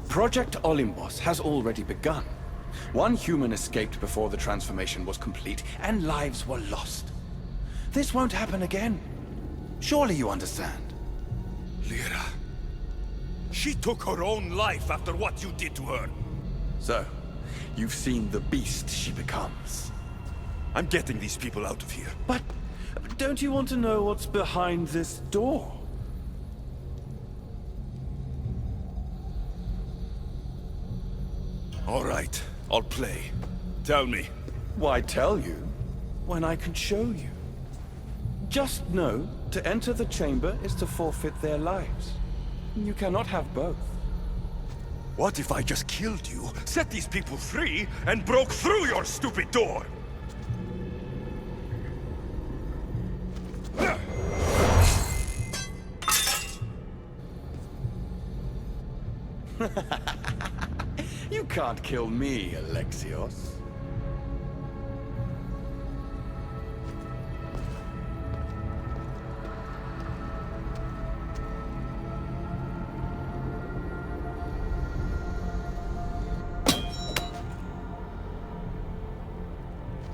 Project Olympus has already begun. One human escaped before the transformation was complete, and lives were lost. This won't happen again. Surely you understand. Lyra. She took her own life after what you did to her. So, you've seen the beast she becomes. I'm getting these people out of here. But don't you want to know what's behind this door? All right, I'll play. Tell me. Why tell you when I can show you? Just know, to enter the chamber is to forfeit their lives. You cannot have both. What if I just killed you, set these people free, and broke through your stupid door? You can't kill me, Alexios.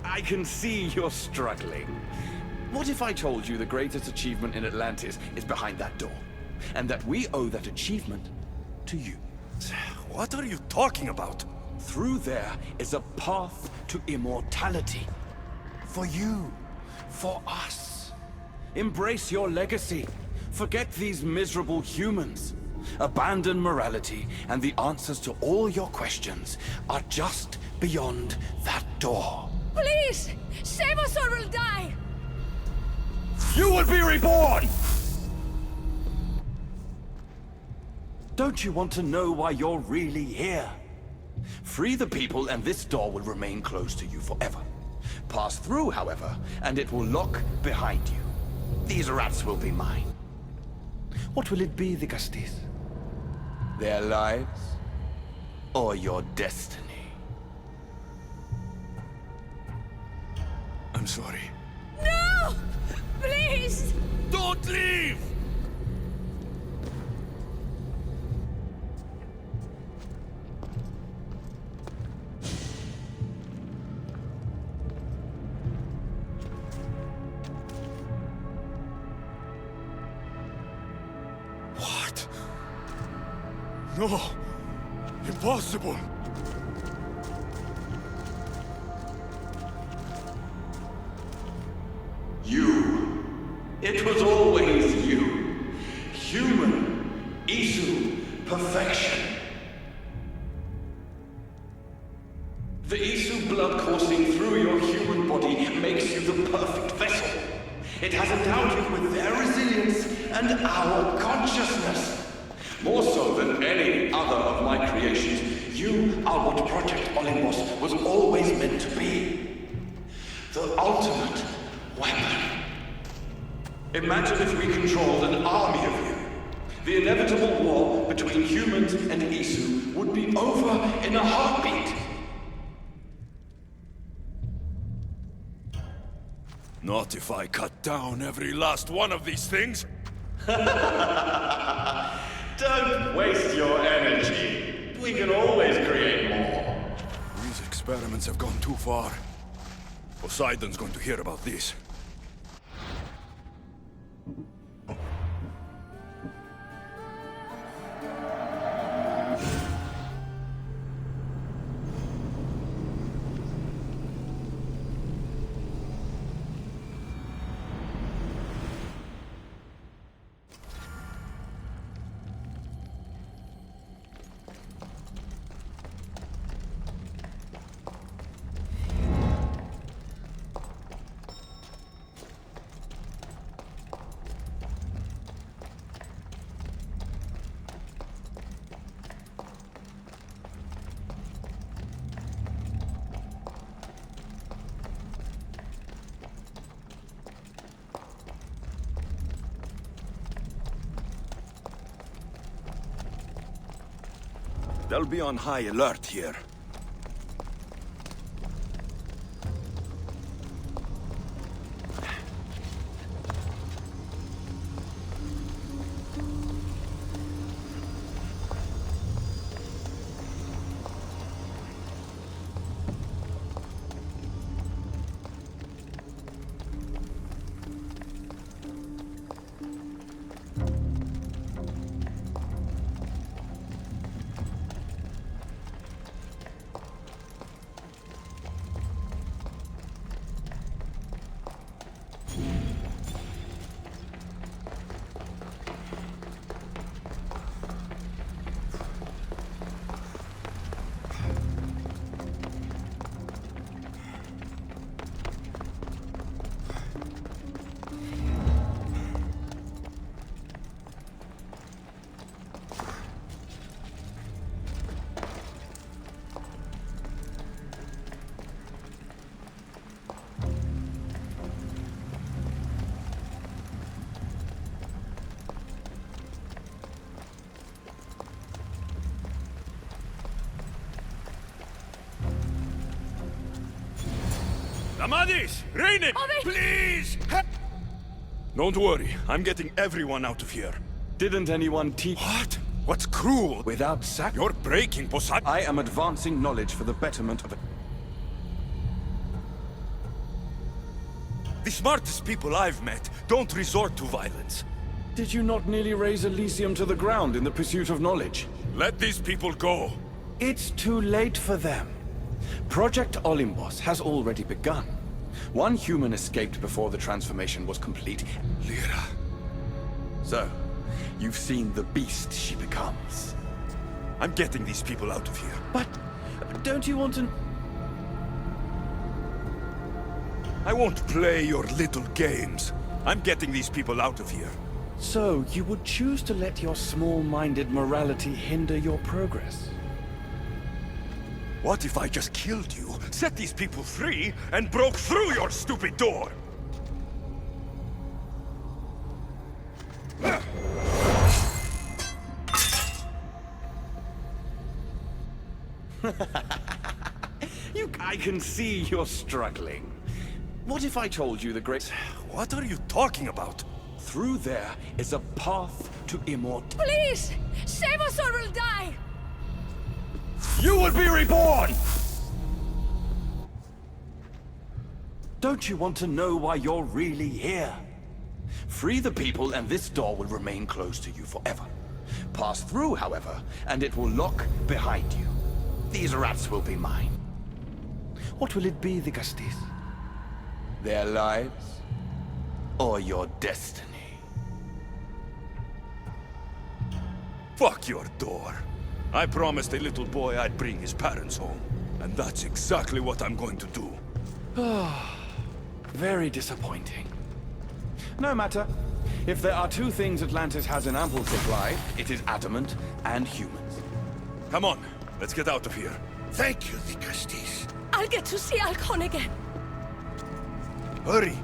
I can see you're struggling. What if I told you the greatest achievement in Atlantis is behind that door? And that we owe that achievement to you? What are you talking about? Through there is a path to immortality. For you. For us. Embrace your legacy. Forget these miserable humans. Abandon morality, and the answers to all your questions are just beyond that door. Please! Save us or we'll die! You will be reborn! Don't you want to know why you're really here? Free the people and this door will remain closed to you forever. Pass through, however, and it will lock behind you. These rats will be mine. What will it be, the Castis? Their lives? Or your destiny? I'm sorry. No! Please! Don't leave! What? No! Impossible! You. It was always you. Human. Isu. Perfection. The Isu blood coursing through your human body makes you the perfect vessel. It has endowed you with their resilience and our consciousness. More so than any other of my creations, you are what Project Olympus was always meant to be. The ultimate weapon. Imagine if we controlled an army of you. The inevitable war between humans and Isu would be over in a heartbeat. Not if I cut down every last one of these things. Don't waste your energy. We can always create more. These experiments have gone too far. Poseidon's going to hear about this. They'll be on high alert here. Amadis! Rainin! Please! Don't worry, I'm getting everyone out of here. Didn't anyone teach... What? What's cruel? Without sac... You're breaking Poseidon. I am advancing knowledge for the betterment of it. The smartest people I've met don't resort to violence. Did you not nearly raise Elysium to the ground in the pursuit of knowledge? Let these people go. It's too late for them. Project Olympus has already begun. One human escaped before the transformation was complete. Lyra. So, you've seen the beast she becomes. I'm getting these people out of here. But don't you want to... I won't play your little games. I'm getting these people out of here. So, you would choose to let your small-minded morality hinder your progress? What if I just killed you, set these people free, and broke through your stupid door? I can see you're struggling. What if I told you the great... What are you talking about? Through there is a path to immortality. Please! Save us or we'll die! You would be reborn! Don't you want to know why you're really here? Free the people and this door will remain closed to you forever. Pass through, however, and it will lock behind you. These rats will be mine. What will it be, the Castis? Their lives? Or your destiny? Fuck your door. I promised a little boy I'd bring his parents home. And that's exactly what I'm going to do. Very disappointing. No matter. If there are two things Atlantis has in ample supply, it is adamant and humans. Come on, let's get out of here. Thank you, the Castis. I'll get to see Alcon again. Hurry!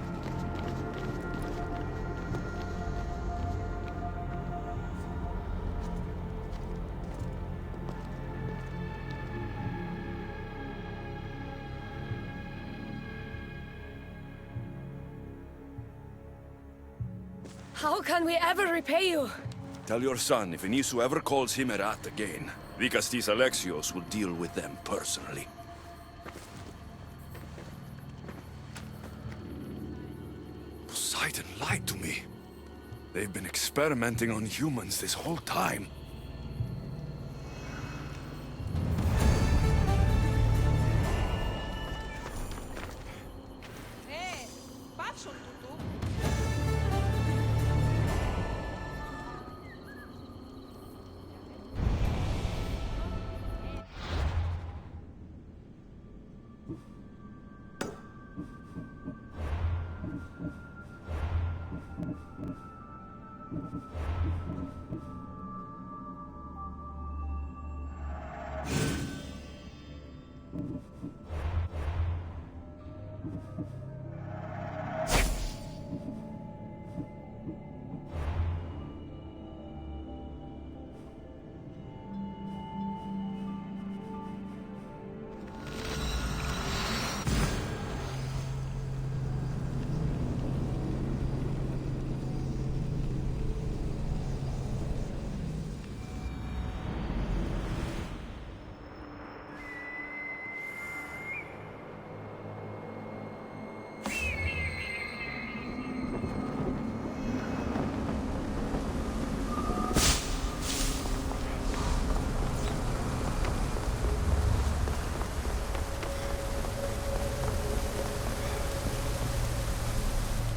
How can we ever repay you? Tell your son if Anisu ever calls him a rat again, Vicastis Alexios will deal with them personally. Poseidon lied to me. They've been experimenting on humans this whole time.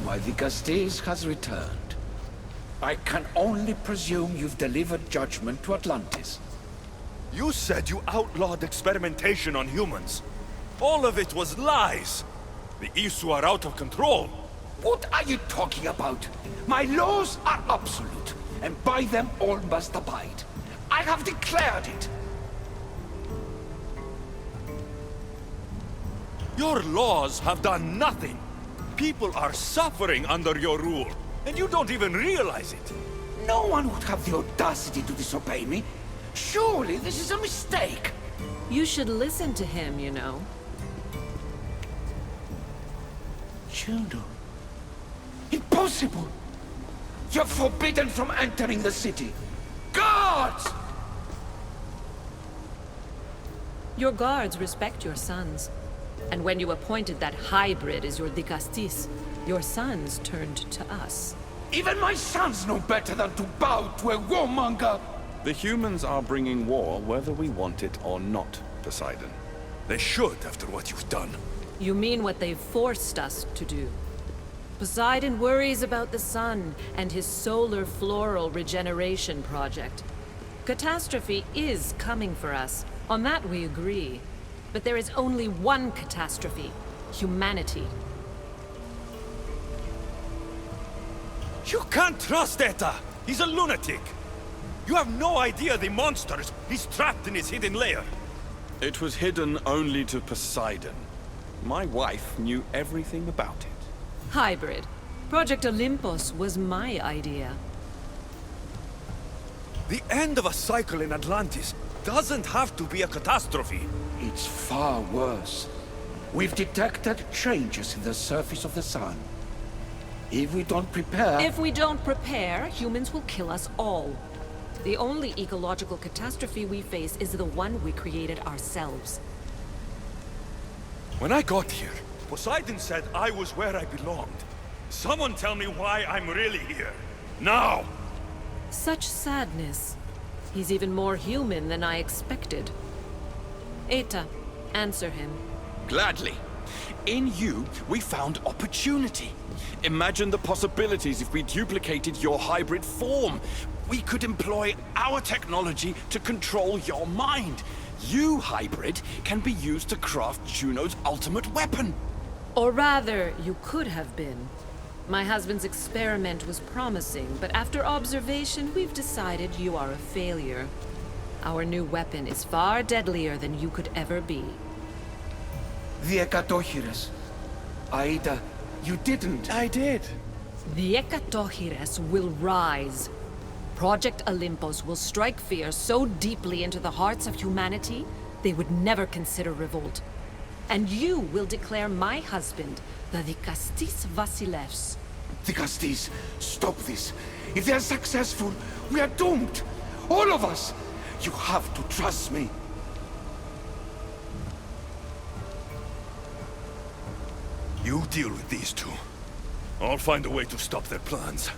Why, the Castes has returned. I can only presume you've delivered judgment to Atlantis. You said you outlawed experimentation on humans. All of it was lies. The Isu are out of control. What are you talking about? My laws are absolute, and by them all must abide. I have declared it. Your laws have done nothing. People are suffering under your rule, and you don't even realize it. No one would have the audacity to disobey me. Surely this is a mistake. You should listen to him, you know. Juno. Impossible! You're forbidden from entering the city. Guards! Your guards respect your sons. And when you appointed that hybrid as your Dicastis, your sons turned to us. Even my sons know better than to bow to a warmonger! The humans are bringing war whether we want it or not, Poseidon. They should, after what you've done. You mean what they've forced us to do. Poseidon worries about the sun and his solar floral regeneration project. Catastrophe is coming for us. On that we agree. But there is only one catastrophe: humanity. You can't trust Eta! He's a lunatic! You have no idea the monsters he's trapped in his hidden lair! It was hidden only to Poseidon. My wife knew everything about it. Hybrid. Project Olympus was my idea. The end of a cycle in Atlantis doesn't have to be a catastrophe. It's far worse. We've detected changes in the surface of the sun. If we don't prepare... If we don't prepare, humans will kill us all. The only ecological catastrophe we face is the one we created ourselves. When I got here, Poseidon said I was where I belonged. Someone tell me why I'm really here. Now! Such sadness. He's even more human than I expected. Eta, answer him. Gladly. In you, we found opportunity. Imagine the possibilities if we duplicated your hybrid form. We could employ our technology to control your mind. You, hybrid, can be used to craft Juno's ultimate weapon. Or rather, you could have been. My husband's experiment was promising, but after observation, we've decided you are a failure. Our new weapon is far deadlier than you could ever be. The Ekatochires. Aida, you didn't. I did. The Ekatochires will rise. Project Olympus will strike fear so deeply into the hearts of humanity, they would never consider revolt. And you will declare my husband the Dicastis Vasilevs. Dicastis, stop this. If they're successful, we are doomed. All of us. You have to trust me. You deal with these two. I'll find a way to stop their plans.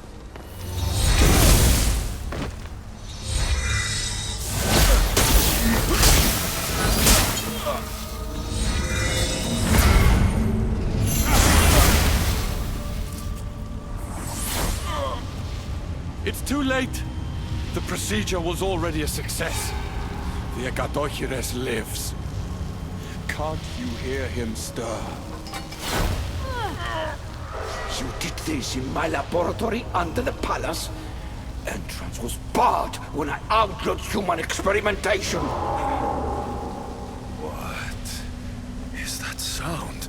It's too late. The procedure was already a success. The Ekatochires lives. Can't you hear him stir? You did this in my laboratory under the palace. Entrance was barred when I outlawed human experimentation. What is that sound?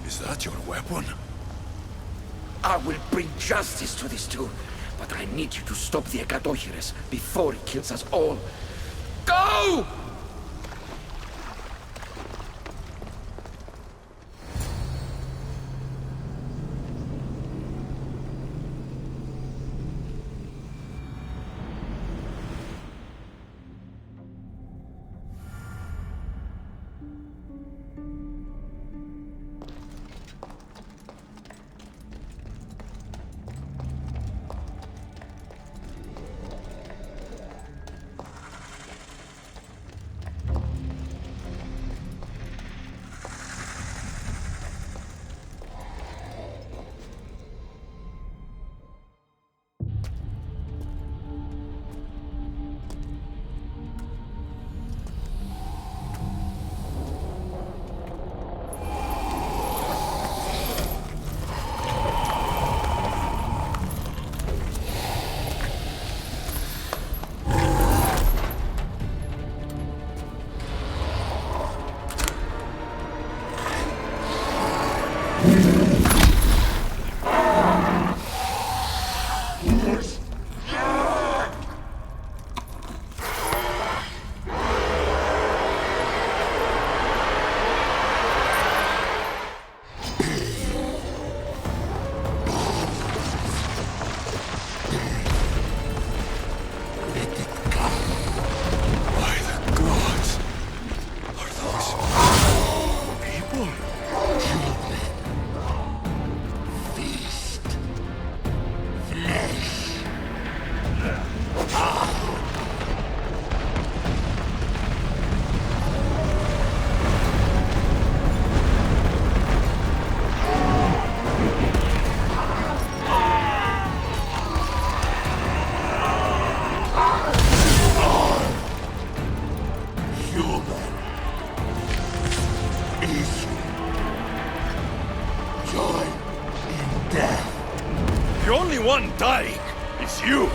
Is that your weapon? I will bring justice to these two, but I need you to stop the Ekatochires before he kills us all. Go! death. The only one dying is you.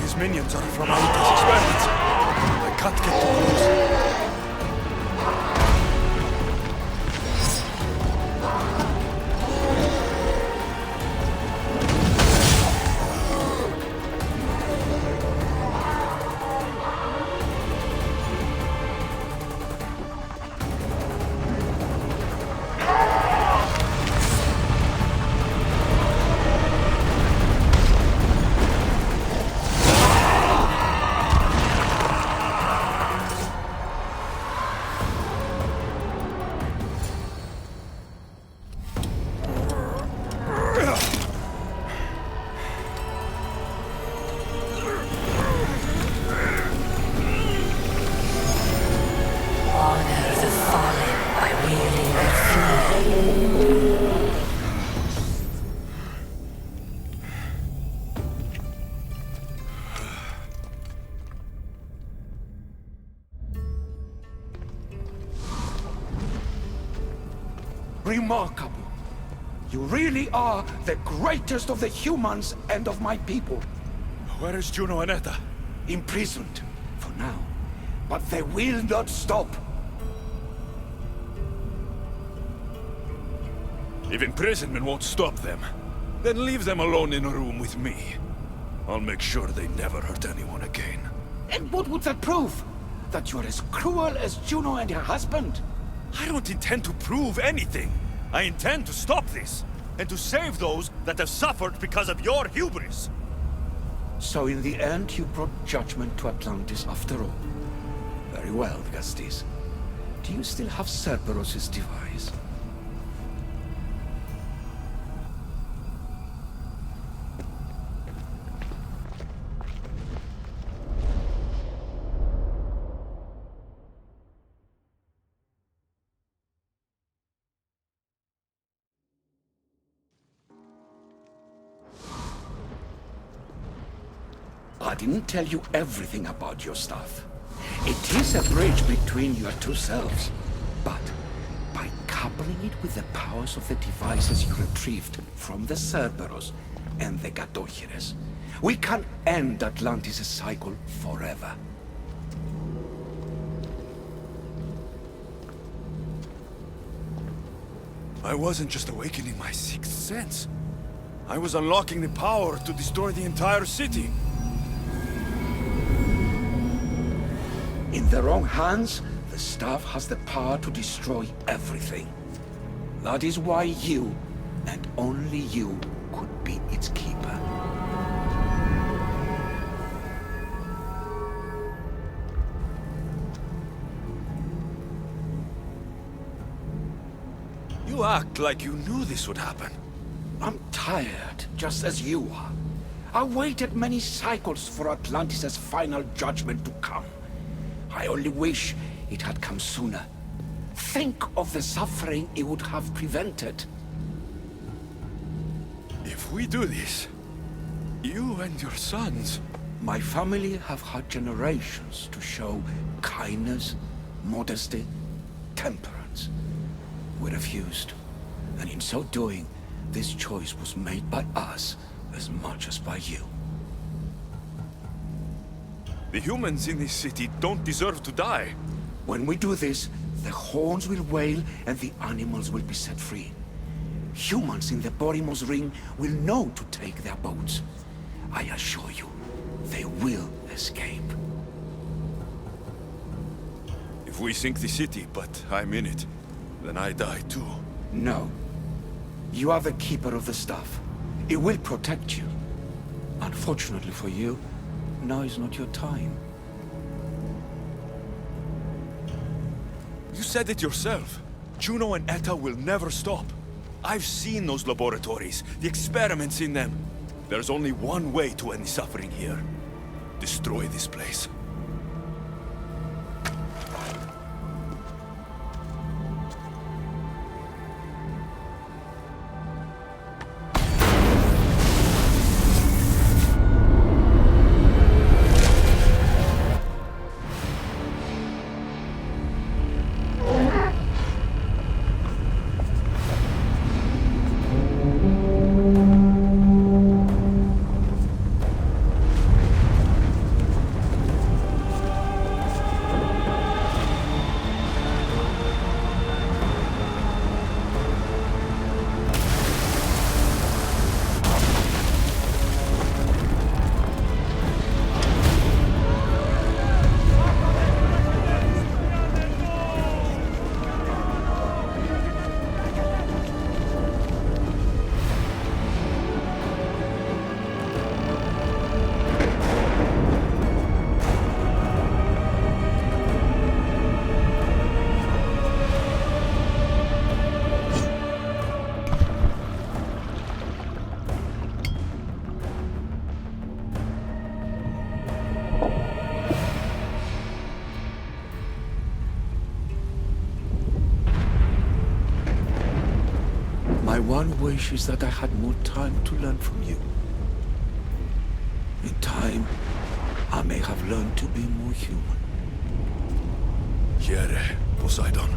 These minions are from Aita's experiments. I can't get too close. Remarkable. You really are the greatest of the humans and of my people. Where is Juno and Etta? Imprisoned, for now. But they will not stop. If imprisonment won't stop them, then leave them alone in a room with me. I'll make sure they never hurt anyone again. And what would that prove? That you're as cruel as Juno and her husband? I don't intend to prove anything. I intend to stop this, and to save those that have suffered because of your hubris. So in the end, you brought judgment to Atlantis after all. Very well, Gastis. Do you still have Cerberus' device? I didn't tell you everything about your stuff. It is a bridge between your two selves. But by coupling it with the powers of the devices you retrieved from the Cerberus and the Gatochires, we can end Atlantis' cycle forever. I wasn't just awakening my sixth sense. I was unlocking the power to destroy the entire city. In the wrong hands, the staff has the power to destroy everything. That is why you, and only you, could be its keeper. You act like you knew this would happen. I'm tired, just as you are. I waited many cycles for Atlantis' final judgment to come. I only wish it had come sooner. Think of the suffering it would have prevented. If we do this, you and your sons... My family have had generations to show kindness, modesty, temperance. We refused, and in so doing, this choice was made by us as much as by you. The humans in this city don't deserve to die. When we do this, the horns will wail and the animals will be set free. Humans in the Borimos Ring will know to take their boats. I assure you, they will escape. If we sink the city, but I'm in it, then I die too. No. You are the keeper of the staff. It will protect you. Unfortunately for you, now is not your time. You said it yourself. Juno and Etta will never stop. I've seen those laboratories, the experiments in them. There's only one way to end the suffering here. Destroy this place. one wish is that I had more time to learn from you. In time, I may have learned to be more human. Here, Poseidon.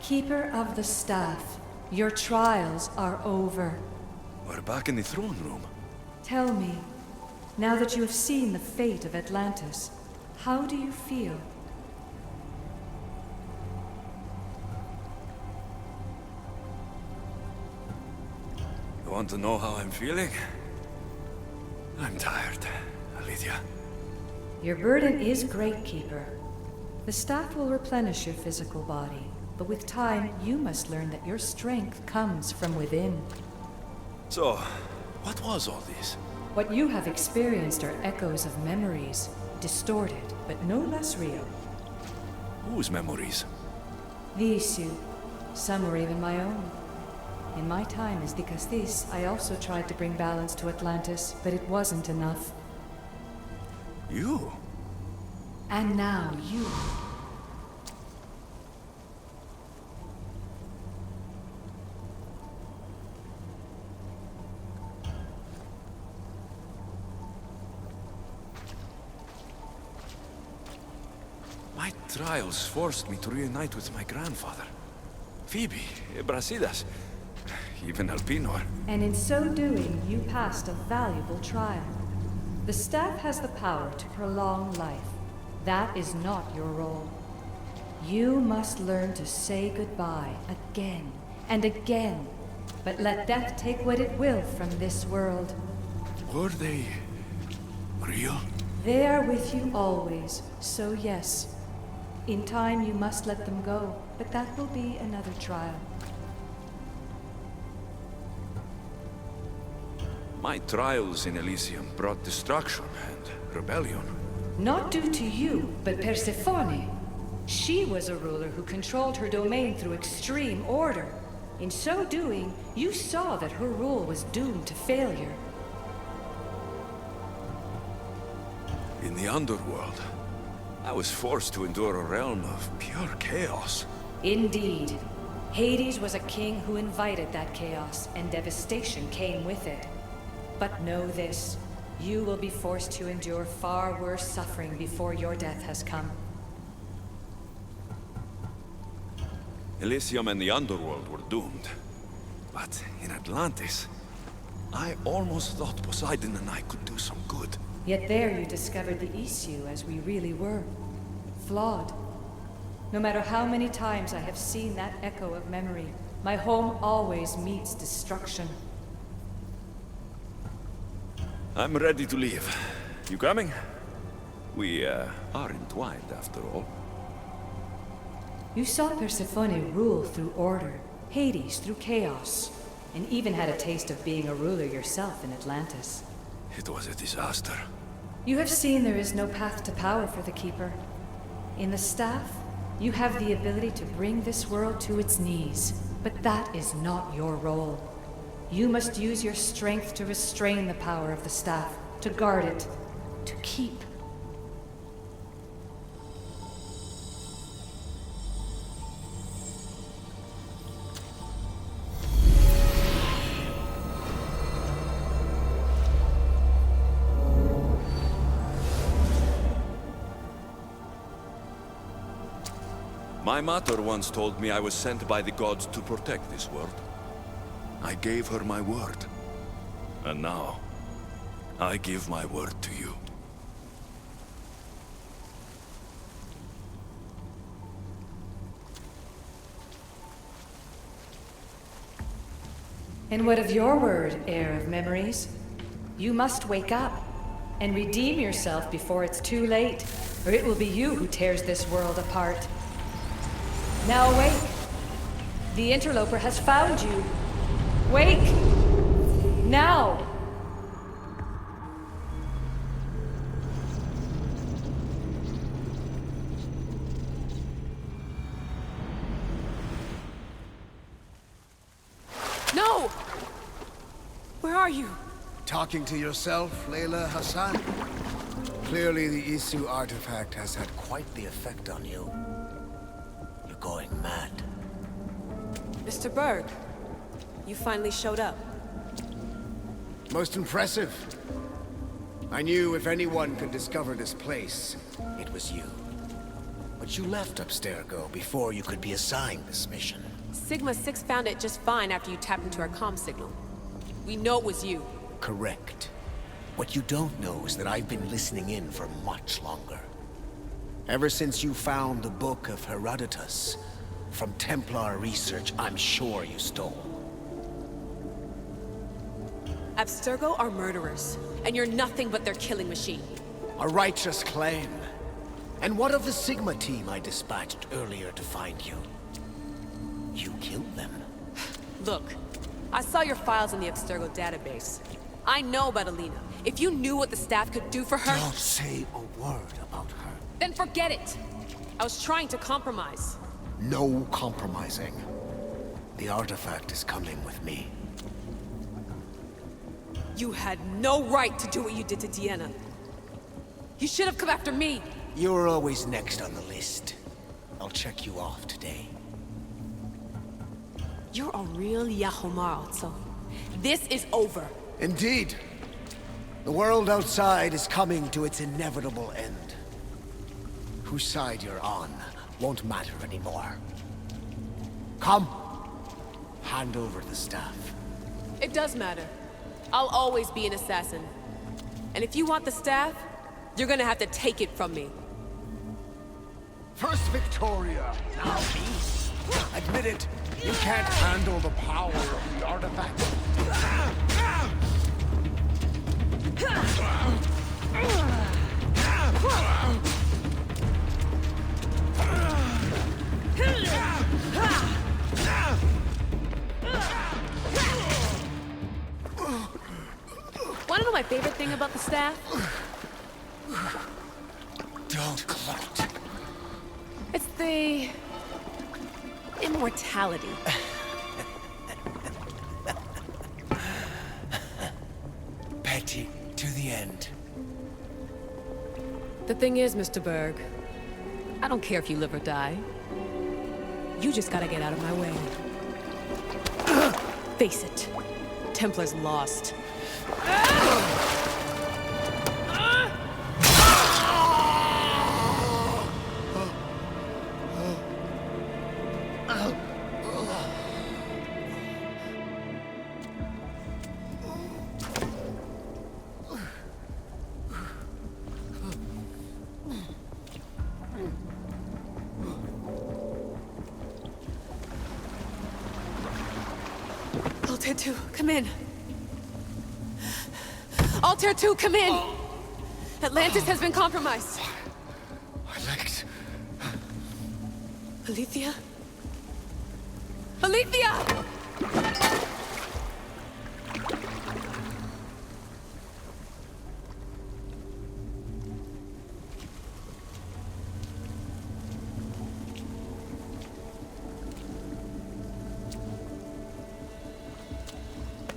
Keeper of the Staff, your trials are over. We're back in the throne room. Tell me, now that you have seen the fate of Atlantis, how do you feel? You want to know how I'm feeling? I'm tired, Lydia. Your burden is great, Keeper. The staff will replenish your physical body, but with time, you must learn that your strength comes from within. So, what was all this? What you have experienced are echoes of memories, distorted, but no less real. Whose memories? The issue. Some were even my own. In my time as Dicastis, I also tried to bring balance to Atlantis, but it wasn't enough. You? And now you. My trials forced me to reunite with my grandfather. Phoebe, Brasidas, even Alpinor. And in so doing, you passed a valuable trial. The staff has the power to prolong life. That is not your role. You must learn to say goodbye again and again, but let death take what it will from this world. Were they real? They are with you always, so yes. In time you must let them go, but that will be another trial. My trials in Elysium brought destruction and rebellion. Not due to you, but Persephone. She was a ruler who controlled her domain through extreme order. In so doing, you saw that her rule was doomed to failure. In the underworld, I was forced to endure a realm of pure chaos. Indeed. Hades was a king who invited that chaos, and devastation came with it. But know this, you will be forced to endure far worse suffering before your death has come. Elysium and the underworld were doomed. But in Atlantis, I almost thought Poseidon and I could do some good. Yet there you discovered the issue as we really were. Flawed. No matter how many times I have seen that echo of memory, my home always meets destruction. I'm ready to leave. You coming? We, are entwined after all. You saw Persephone rule through order, Hades through chaos, and even had a taste of being a ruler yourself in Atlantis. It was a disaster. You have seen there is no path to power for the Keeper. In the staff, you have the ability to bring this world to its knees, but that is not your role. You must use your strength to restrain the power of the staff, to guard it, to keep. My mother once told me I was sent by the gods to protect this world. I gave her my word. And now, I give my word to you. And what of your word, heir of memories? You must wake up and redeem yourself before it's too late, or it will be you who tears this world apart. Now awake! The interloper has found you. Where are you? Talking to yourself, Layla Hassan? Clearly the Isu artifact has had quite the effect on you. You're going mad. Mr. Berg, you finally showed up. Most impressive. I knew if anyone could discover this place, it was you. But you left Abstergo before you could be assigned this mission. Sigma 6 found it just fine after you tapped into our comm signal. We know it was you. Correct. What you don't know is that I've been listening in for much longer. Ever since you found the Book of Herodotus, from Templar research I'm sure you stole. Abstergo are murderers, and you're nothing but their killing machine. A righteous claim. And what of the Sigma team I dispatched earlier to find you? You killed them. Look, I saw your files in the Abstergo database. I know about Alina. If you knew what the staff could do for her... Don't say a word about her. Then forget it! I was trying to compromise. No compromising. The artifact is coming with me. You had no right to do what you did to Deanna. You should have come after me! You're always next on the list. I'll check you off today. You're a real Yahomar, so this is over. Indeed. The world outside is coming to its inevitable end. Whose side you're on won't matter anymore. Come. Hand over the staff. It does matter. I'll always be an assassin. And if you want the staff, you're gonna have to take it from me. First Victoria, now peace. Admit it, you can't handle the power of the artifact. Wanna know my favorite thing about the staff? Don't gloat. It's the... immortality. Petty to the end. The thing is, Mr. Berg, I don't care if you live or die. You just gotta get out of my way. Face it, Templar's lost. Altair 2, come in. Altair 2, come in! Atlantis has been compromised. I liked... Alethea? Alethea!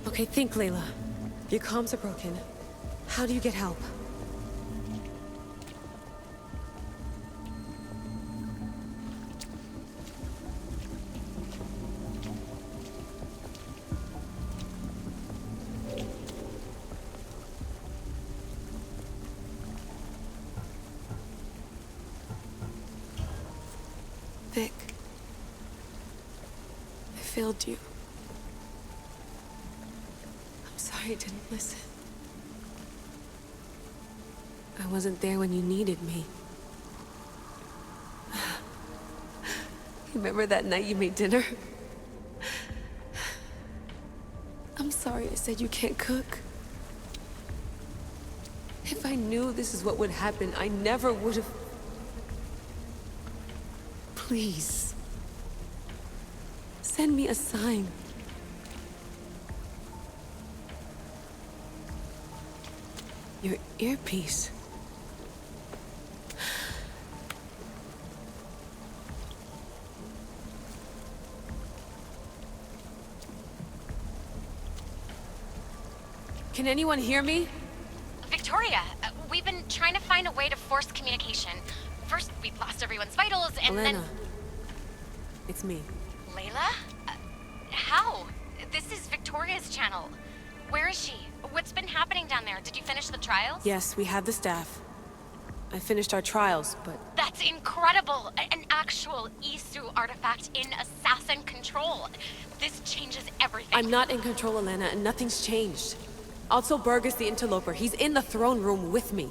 Okay, think, Layla. Your comms are broken. How do you get help? Vic, I failed you. I'm sorry I didn't listen. I wasn't there when you needed me. Remember that night you made dinner? I'm sorry I said you can't cook. If I knew this is what would happen, I never would have... Please. Send me a sign. Your earpiece. Can anyone hear me? Victoria, we've been trying to find a way to force communication. First, we lost everyone's vitals, and Elena. then... It's me. Layla? How? This is Victoria's channel. Where is she? What's been happening down there? Did you finish the trials? Yes, we have the staff. I finished our trials, but... That's incredible! An actual Isu artifact in assassin control. This changes everything. I'm not in control, Elena, and nothing's changed. Also, Burgess the interloper. He's in the throne room with me.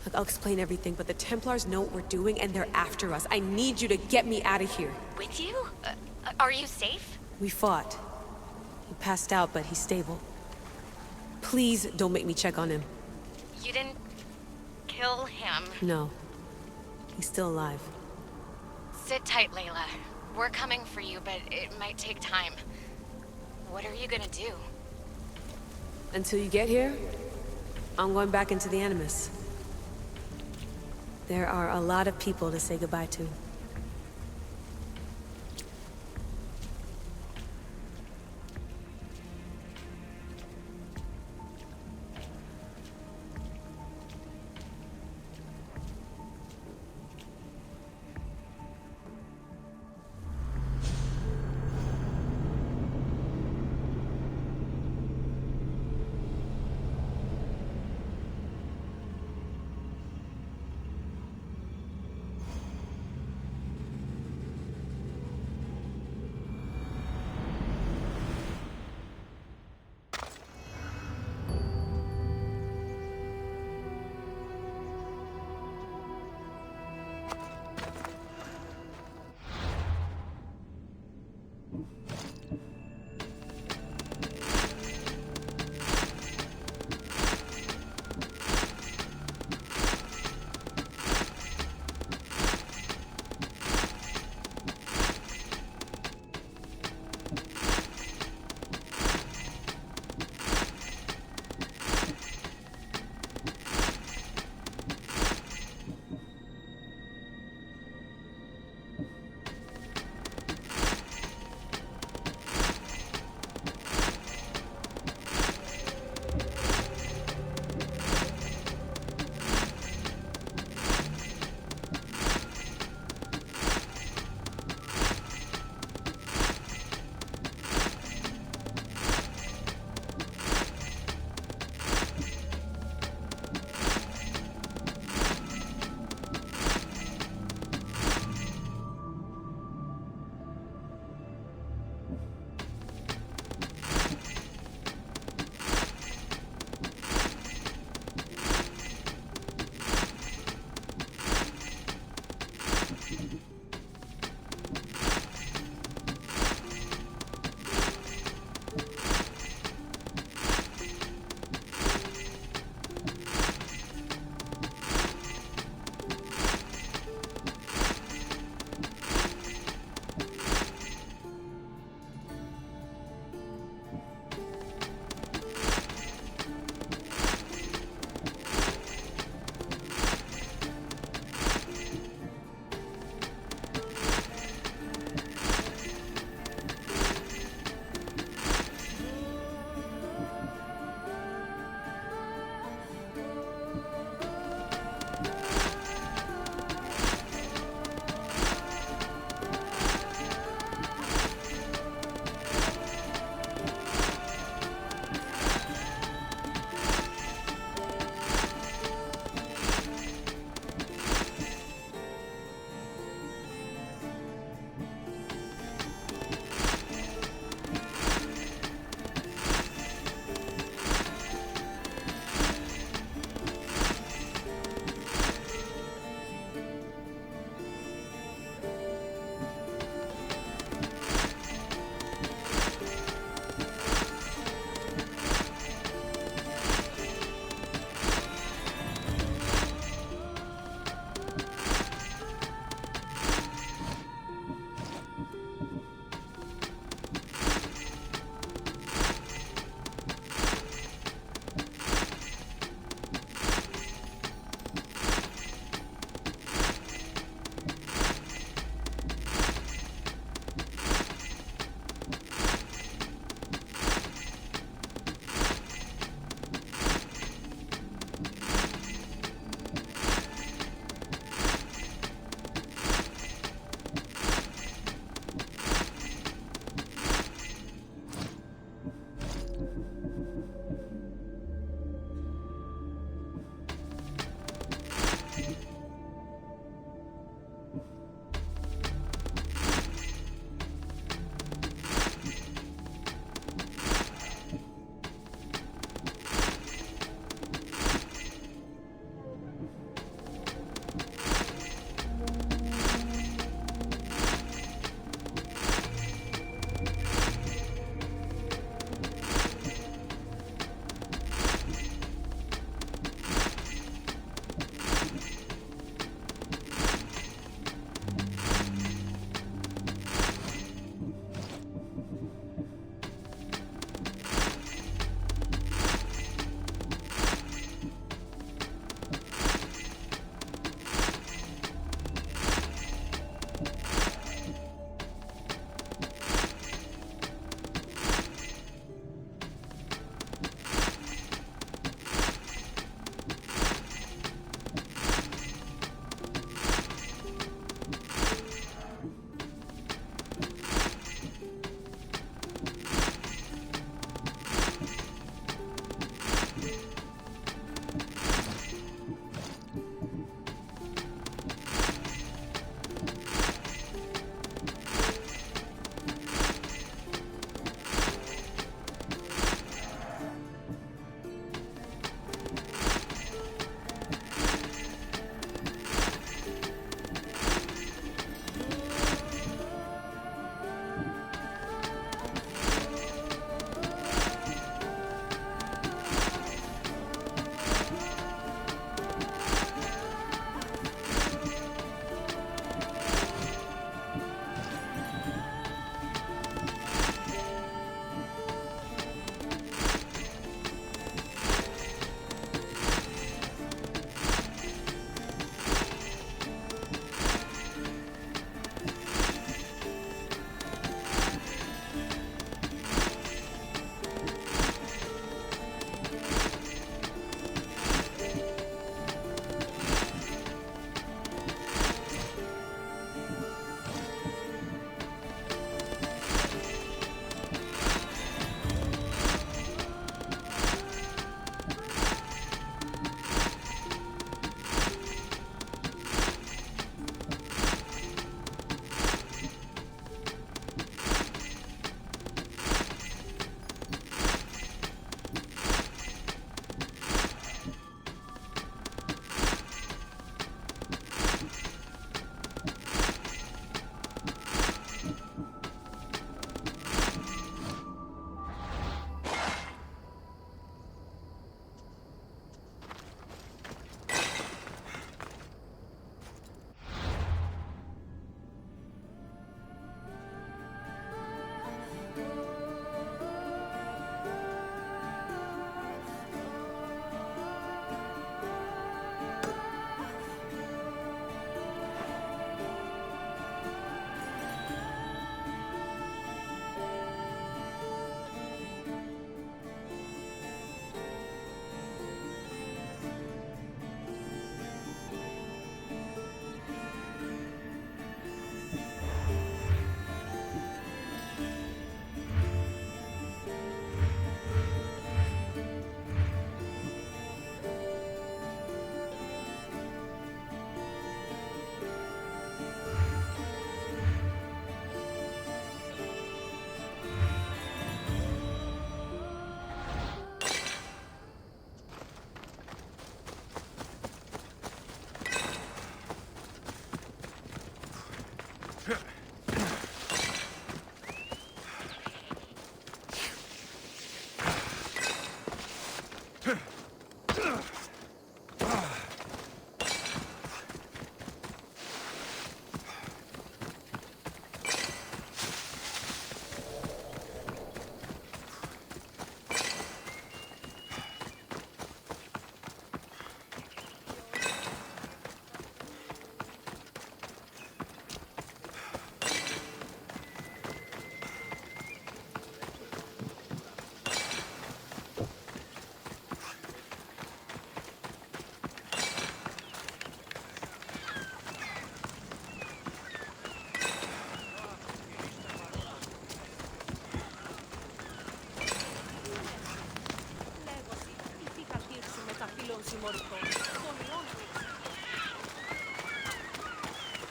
Look, I'll explain everything, but the Templars know what we're doing, and they're after us. I need you to get me out of here. With you? Are you safe? We fought. He passed out, but he's stable. Please don't make me check on him. You didn't... kill him? No. He's still alive. Sit tight, Layla. We're coming for you, but it might take time. What are you gonna do? Until you get here, I'm going back into the Animus. There are a lot of people to say goodbye to.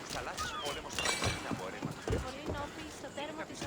Θαλάσσιος πόλεμος αρχίζει από αίρεμα. Μπορεί να πει στο τέρμα της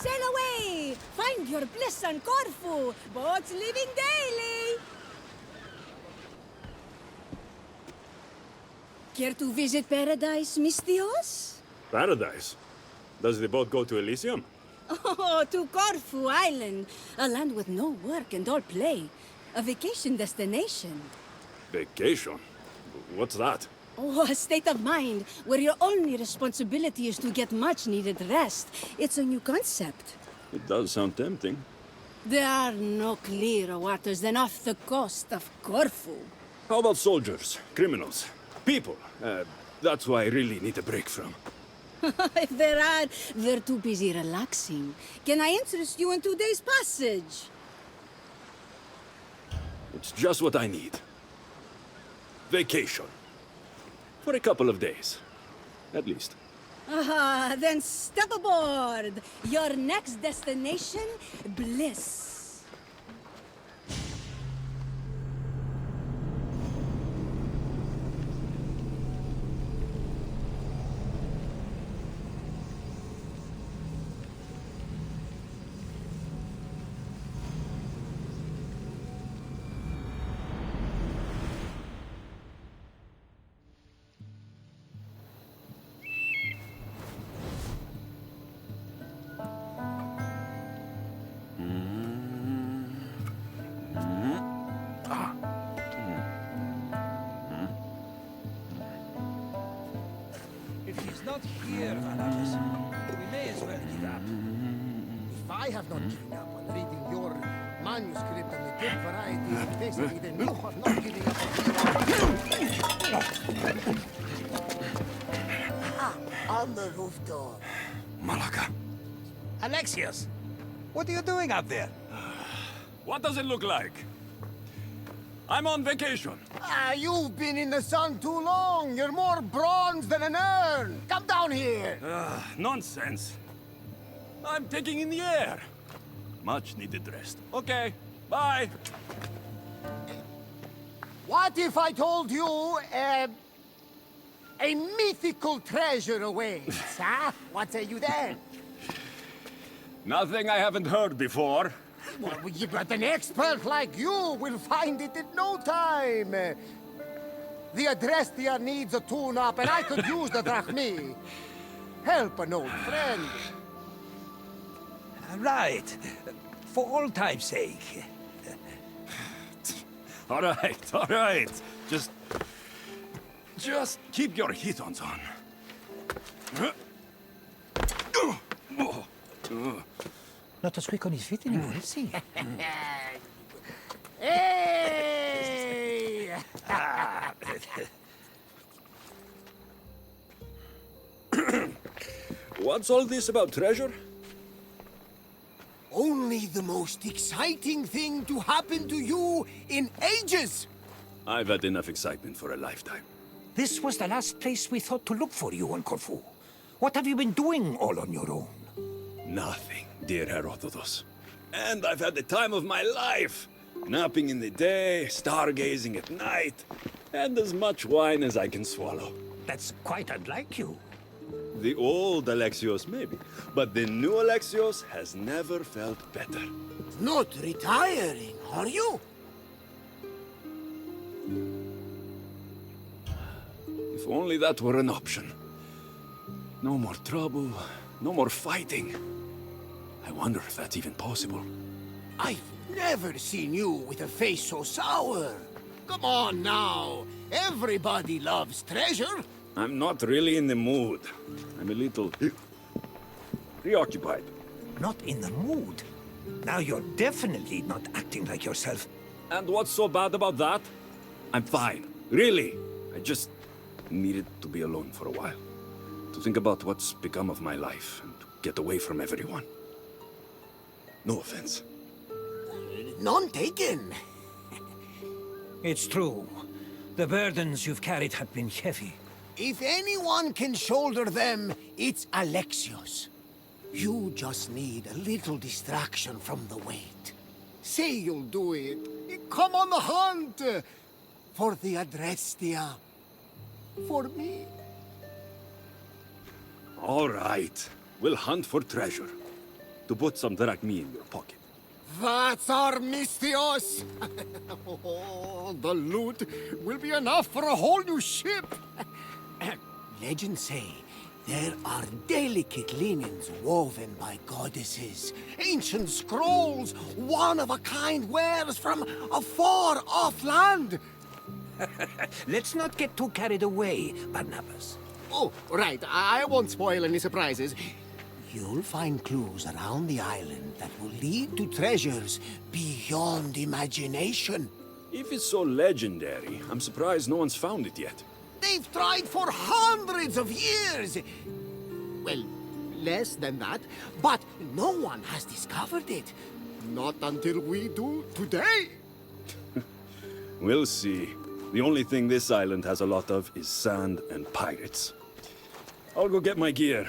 Sail away! Find your bliss on Corfu! Boats leaving daily! Care to visit paradise, Mistios? Paradise? Does the boat go to Elysium? Oh, to Corfu Island. A land with no work and all play. A vacation destination. Vacation? What's that? Oh, a state of mind where your only responsibility is to get much-needed rest. It's a new concept. It does sound tempting. There are no clearer waters than off the coast of Corfu. How about soldiers, criminals, people? That's who I really need a break from. If there are, they're too busy relaxing. Can I interest you in today's passage? It's just what I need. Vacation. For a couple of days, at least. Ah, then step aboard. Your next destination, bliss. Not here, Valaris. We may as well give up. If I have not given up on reading your manuscript on the good variety of Odyssey, then you are not giving up on on the rooftop. Malaka. Alexios, what are you doing up there? What does it look like? I'm on vacation. You've been in the sun too long. You're more bronze than an urn. Come down here. Nonsense. I'm taking in the air. Much needed rest. Okay, bye. What if I told you a mythical treasure awaits, huh? What say you then? Nothing I haven't heard before. Well, but an expert like you will find it in no time. The Adrestia needs a tune-up, and I could use the drachmi. Help an old friend. Right. For old time's sake. All right. Just keep your heat-ons on. Not as quick on his feet anymore, is he? Hey! What's all this about treasure? Only the most exciting thing to happen to you in ages! I've had enough excitement for a lifetime. This was the last place we thought to look for you on Corfu. What have you been doing all on your own? Nothing, dear Herodotus. And I've had the time of my life. Napping in the day, stargazing at night, and as much wine as I can swallow. That's quite unlike you. The old Alexios, maybe. But the new Alexios has never felt better. Not retiring, are you? If only that were an option. No more trouble, no more fighting. I wonder if that's even possible. I've never seen you with a face so sour. Come on now. Everybody loves treasure. I'm not really in the mood. I'm a little preoccupied. Not in the mood? Now you're definitely not acting like yourself. And what's so bad about that? I'm fine. Really. I just needed to be alone for a while. To think about what's become of my life and to get away from everyone. No offense. None taken. It's true. The burdens you've carried have been heavy. If anyone can shoulder them, it's Alexios. You just need a little distraction from the weight. Say you'll do it. Come on the hunt! For the Adrestia. For me. All right. We'll hunt for treasure. To put some drachmi in your pocket. That's our Mystios! Oh, the loot will be enough for a whole new ship! Legends say there are delicate linens woven by goddesses, ancient scrolls, one-of-a-kind wares from a far-off land! Let's not get too carried away, Barnabas. Oh, right. I won't spoil any surprises. You'll find clues around the island that will lead to treasures beyond imagination. If it's so legendary, I'm surprised no one's found it yet. They've tried for hundreds of years! Well, less than that, but no one has discovered it. Not until we do today. We'll see. The only thing this island has a lot of is sand and pirates. I'll go get my gear.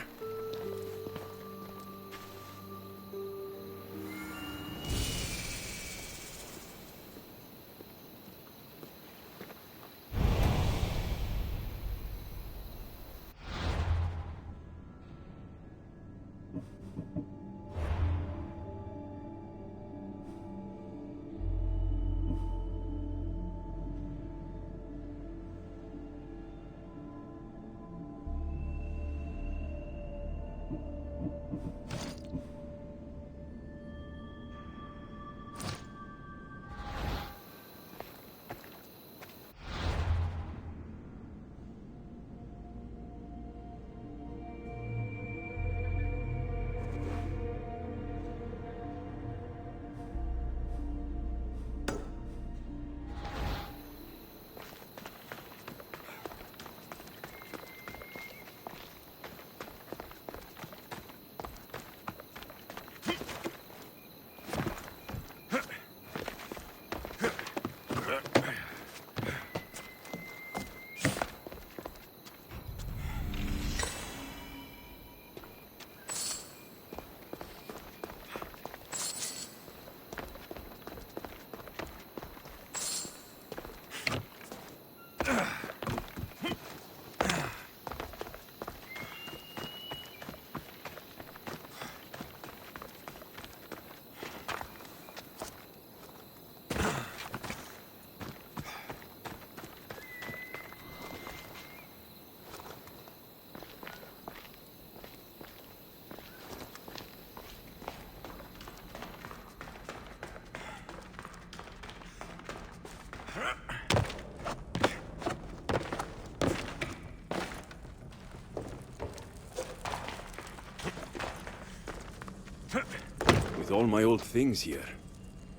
all my old things here.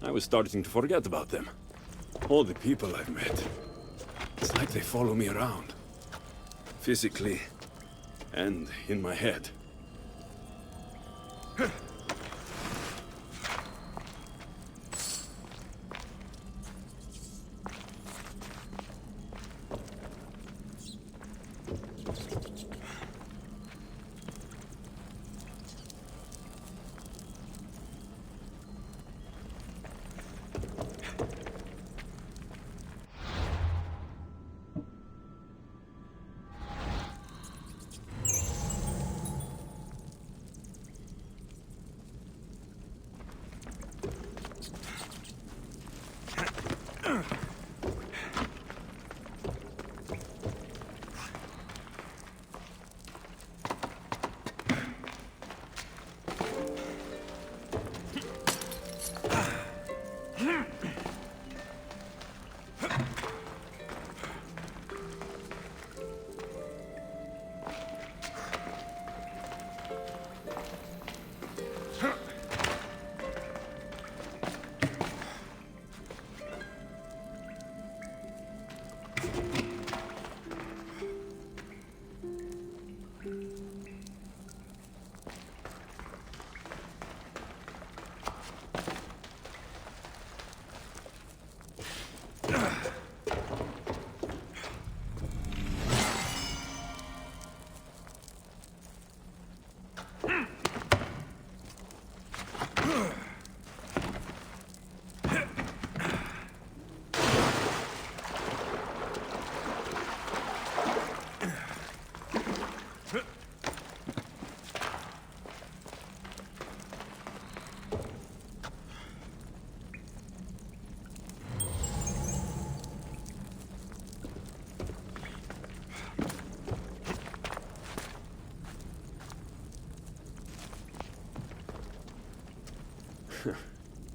I was starting to forget about them. All the people I've met. It's like they follow me around. Physically, and in my head.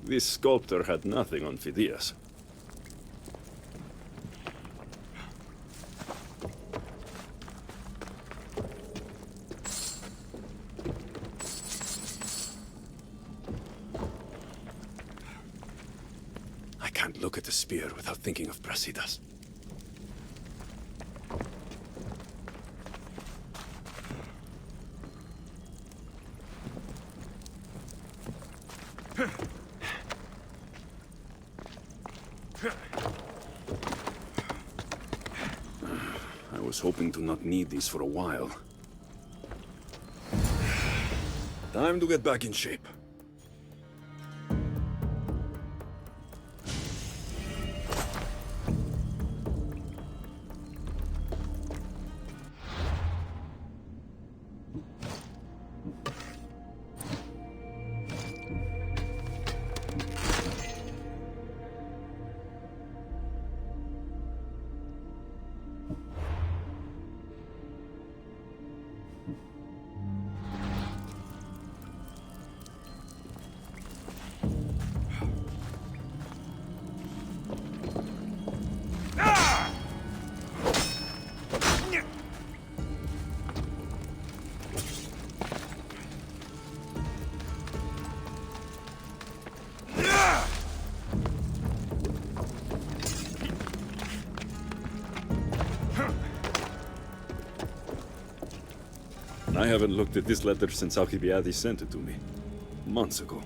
This sculptor had nothing on Phidias. I can't look at the spear without thinking of Brasidas. I was hoping to not need these for a while. Time to get back in shape. I haven't looked at this letter since Alcibiades sent it to me. Months ago.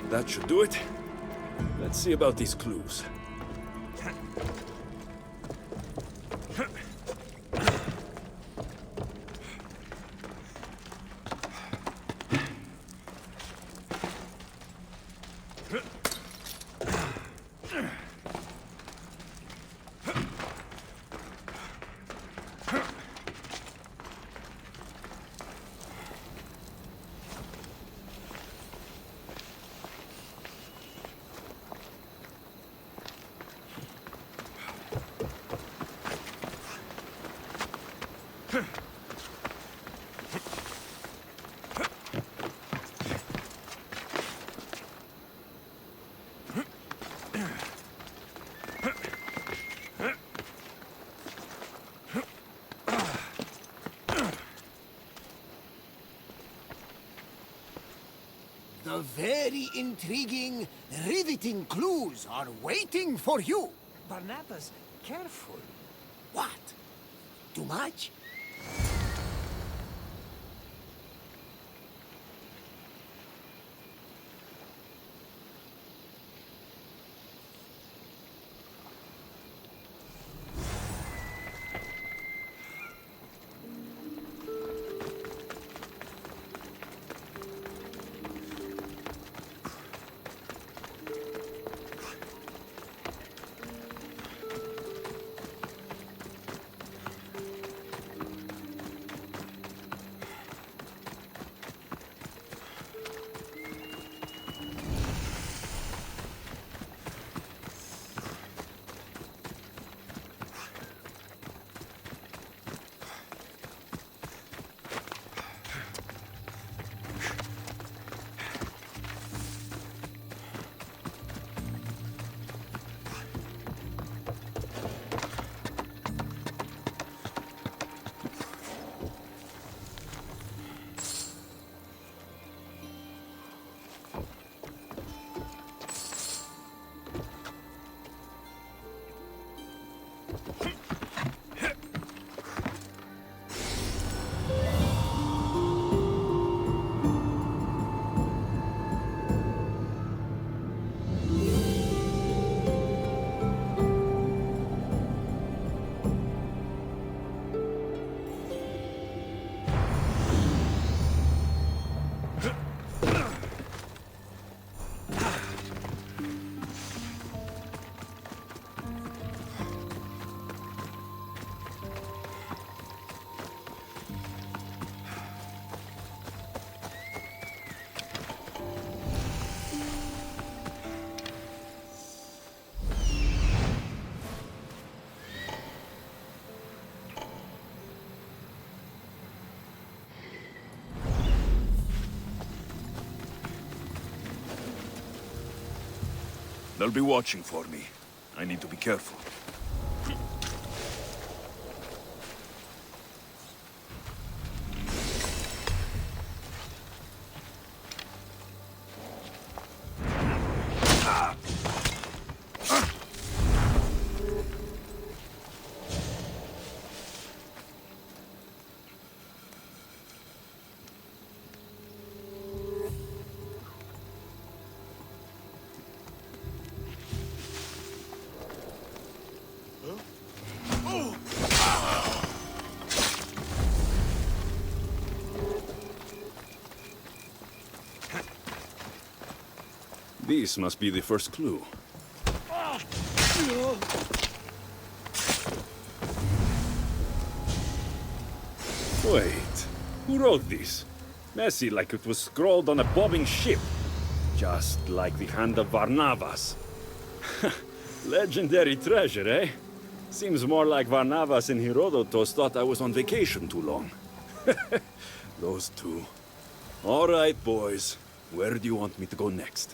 That should do it. Let's see about these clues. very intriguing, riveting clues are waiting for you. Barnabas, careful. What? Too much? They'll be watching for me. I need to be careful. This must be the first clue. Wait, who wrote this? Messy like it was scrawled on a bobbing ship. Just like the hand of Varnavas. Legendary treasure, eh? Seems more like Varnavas and Herodotus thought I was on vacation too long. Those two. All right, boys. Where do you want me to go next?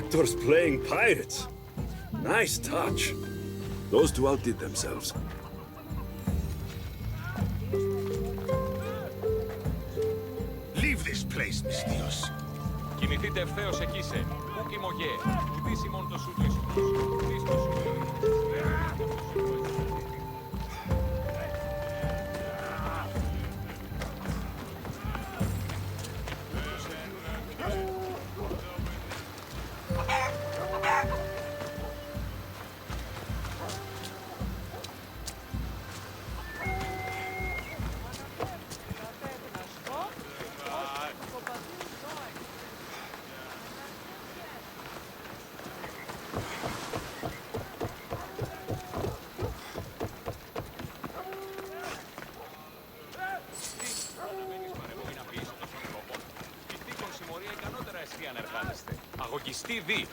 actors playing pirates. Nice touch. Those two outdid themselves. Leave this place, Mistios. Κινηθείτε ευθέως εκεί σε. Ουκ ημωγέ. Ουδήσιμον το σου κλείσιμος. Αγωγιστή δι.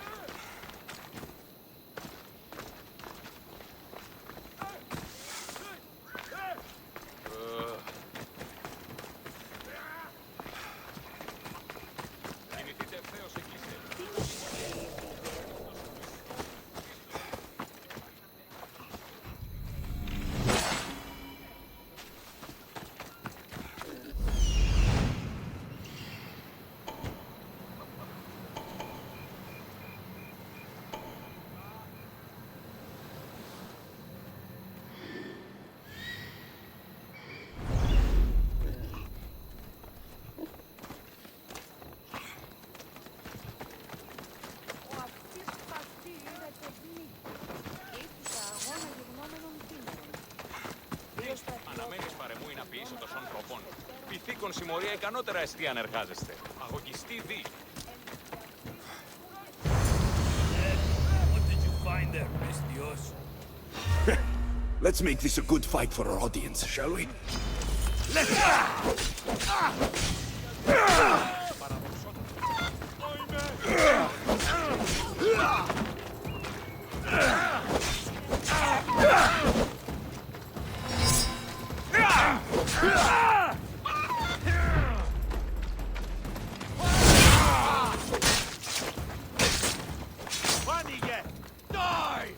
Κινηθείτε ευθέως εκεί σε. Αναμένεις παρεμούει να πεις των τρόπων. Πυθίκον συμμορία ικανότερα εστί αν εργάζεστε. Αγωγιστή δι. What did you find there, Mistios? Let's make this a good fight for our audience, shall we? Let's Άνοιγε! Die!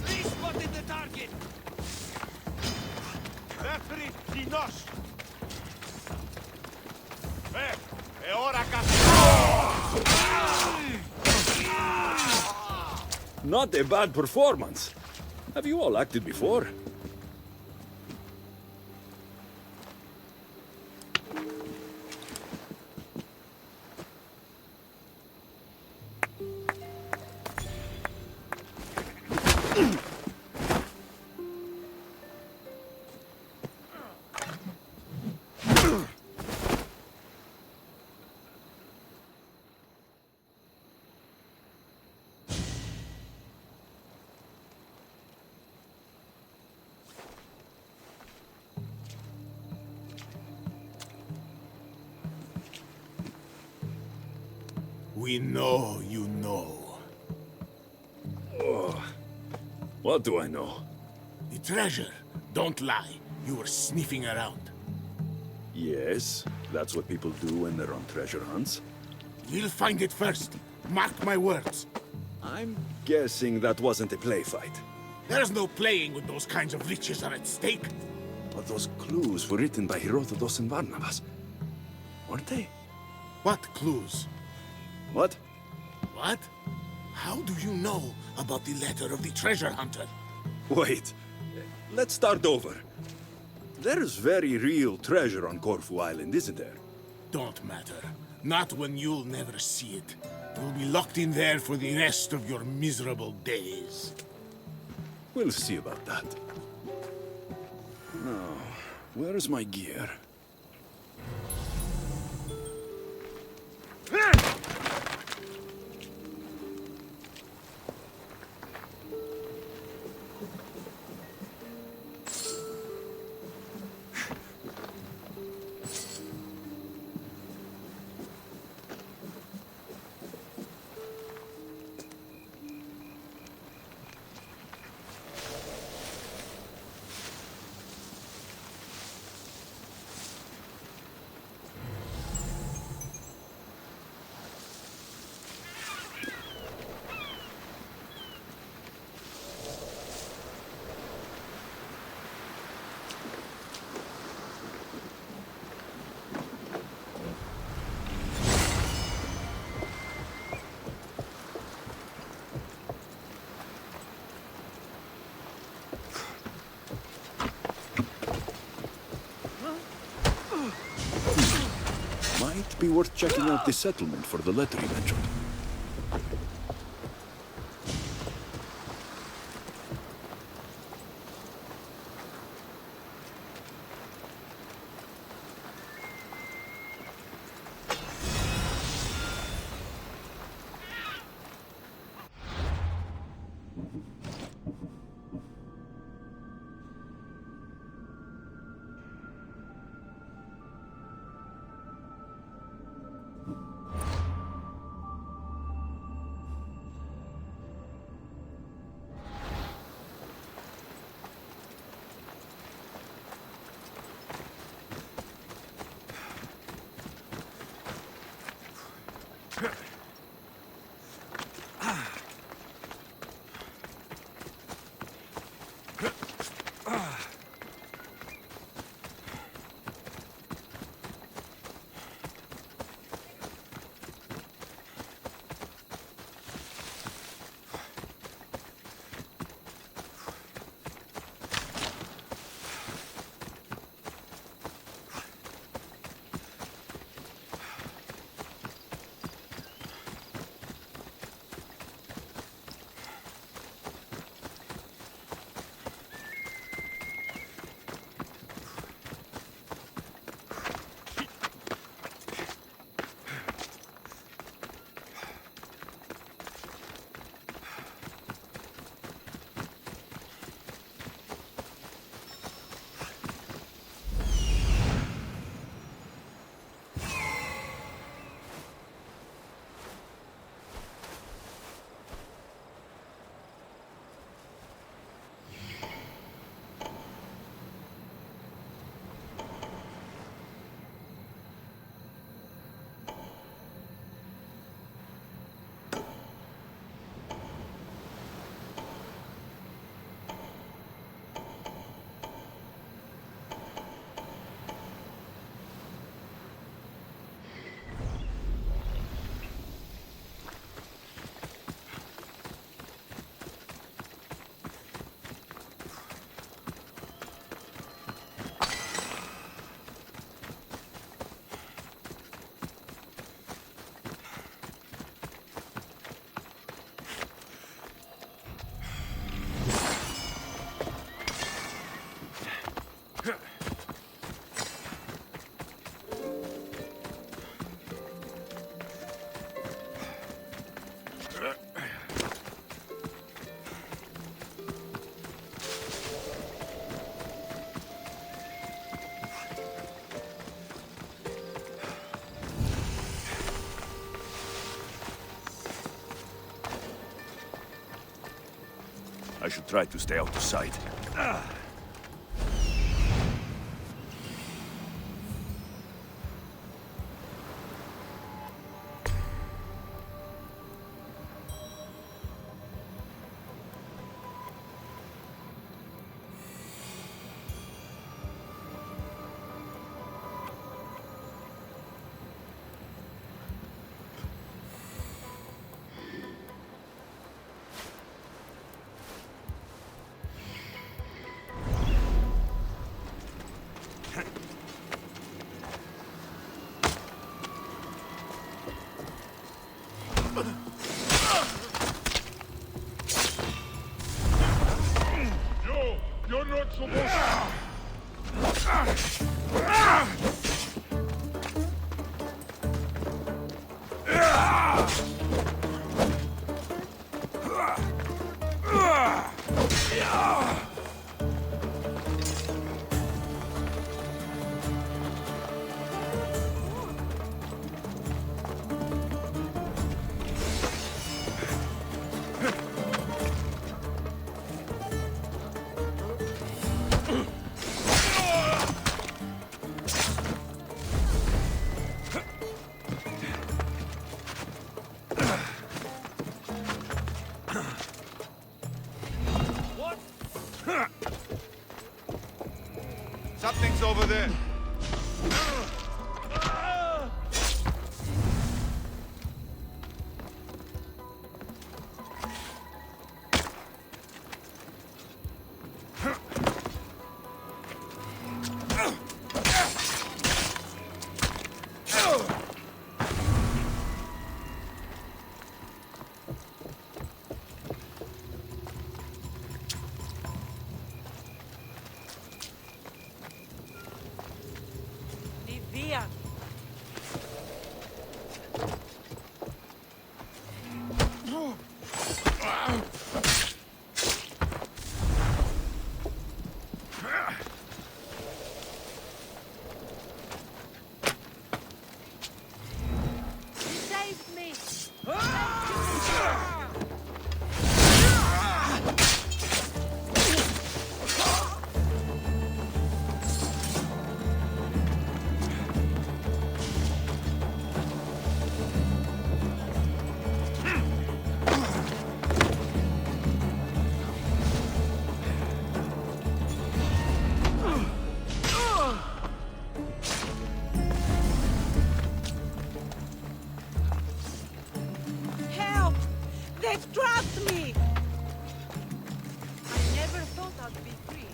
Respotted the target! Δεύτερη κοινός! Ώρα Not a bad performance. Have you all acted before? We know you know. Oh, what do I know? The treasure. Don't lie. You were sniffing around. Yes, that's what people do when they're on treasure hunts. We'll find it first. Mark my words. I'm guessing that wasn't a play fight. There's no playing when those kinds of riches are at stake. But those clues were written by Herodotus and Barnabas, weren't they? What clues? What? What? How do you know about the letter of the treasure hunter? Wait. Let's start over. There's very real treasure on Corfu Island, isn't there? Don't matter. Not when you'll never see it. You'll be locked in there for the rest of your miserable days. We'll see about that. Now, where's my gear? must be worth checking out this settlement for the letter you mentioned. I should try to stay out of sight. You're not supposed Something's over there. They've trapped me! I never thought I'd be free.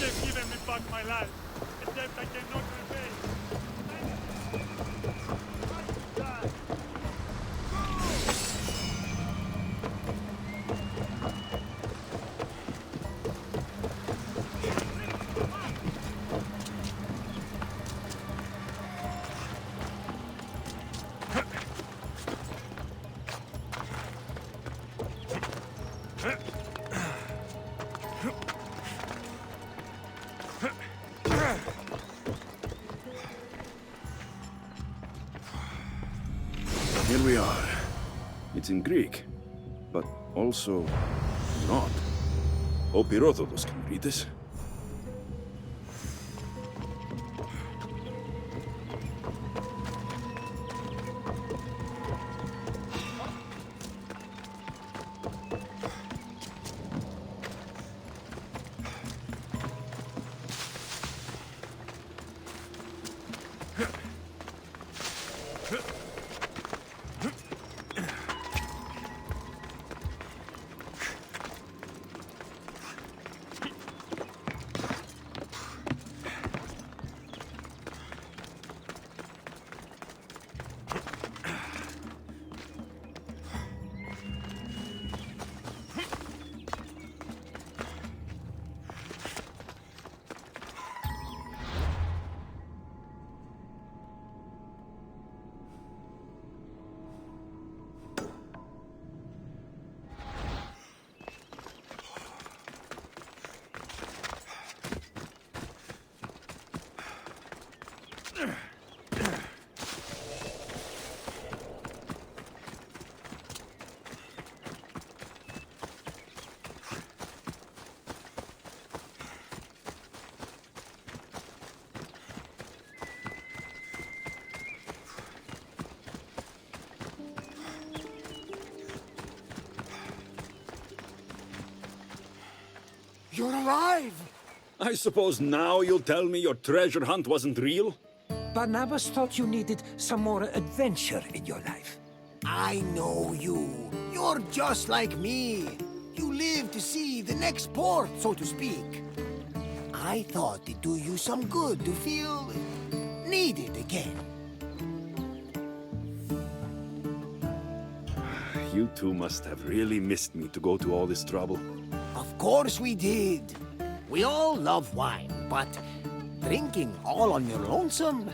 They've given me back my life, a debt I cannot repay. Here we are. It's in Greek, but also not. Hope Herodotus can read this. You're alive! I suppose now you'll tell me your treasure hunt wasn't real? Barnabas thought you needed some more adventure in your life. I know you. You're just like me. You live to see the next port, so to speak. I thought it'd do you some good to feel needed again. You two must have really missed me to go to all this trouble. Of course we did. We all love wine, but drinking all on your lonesome?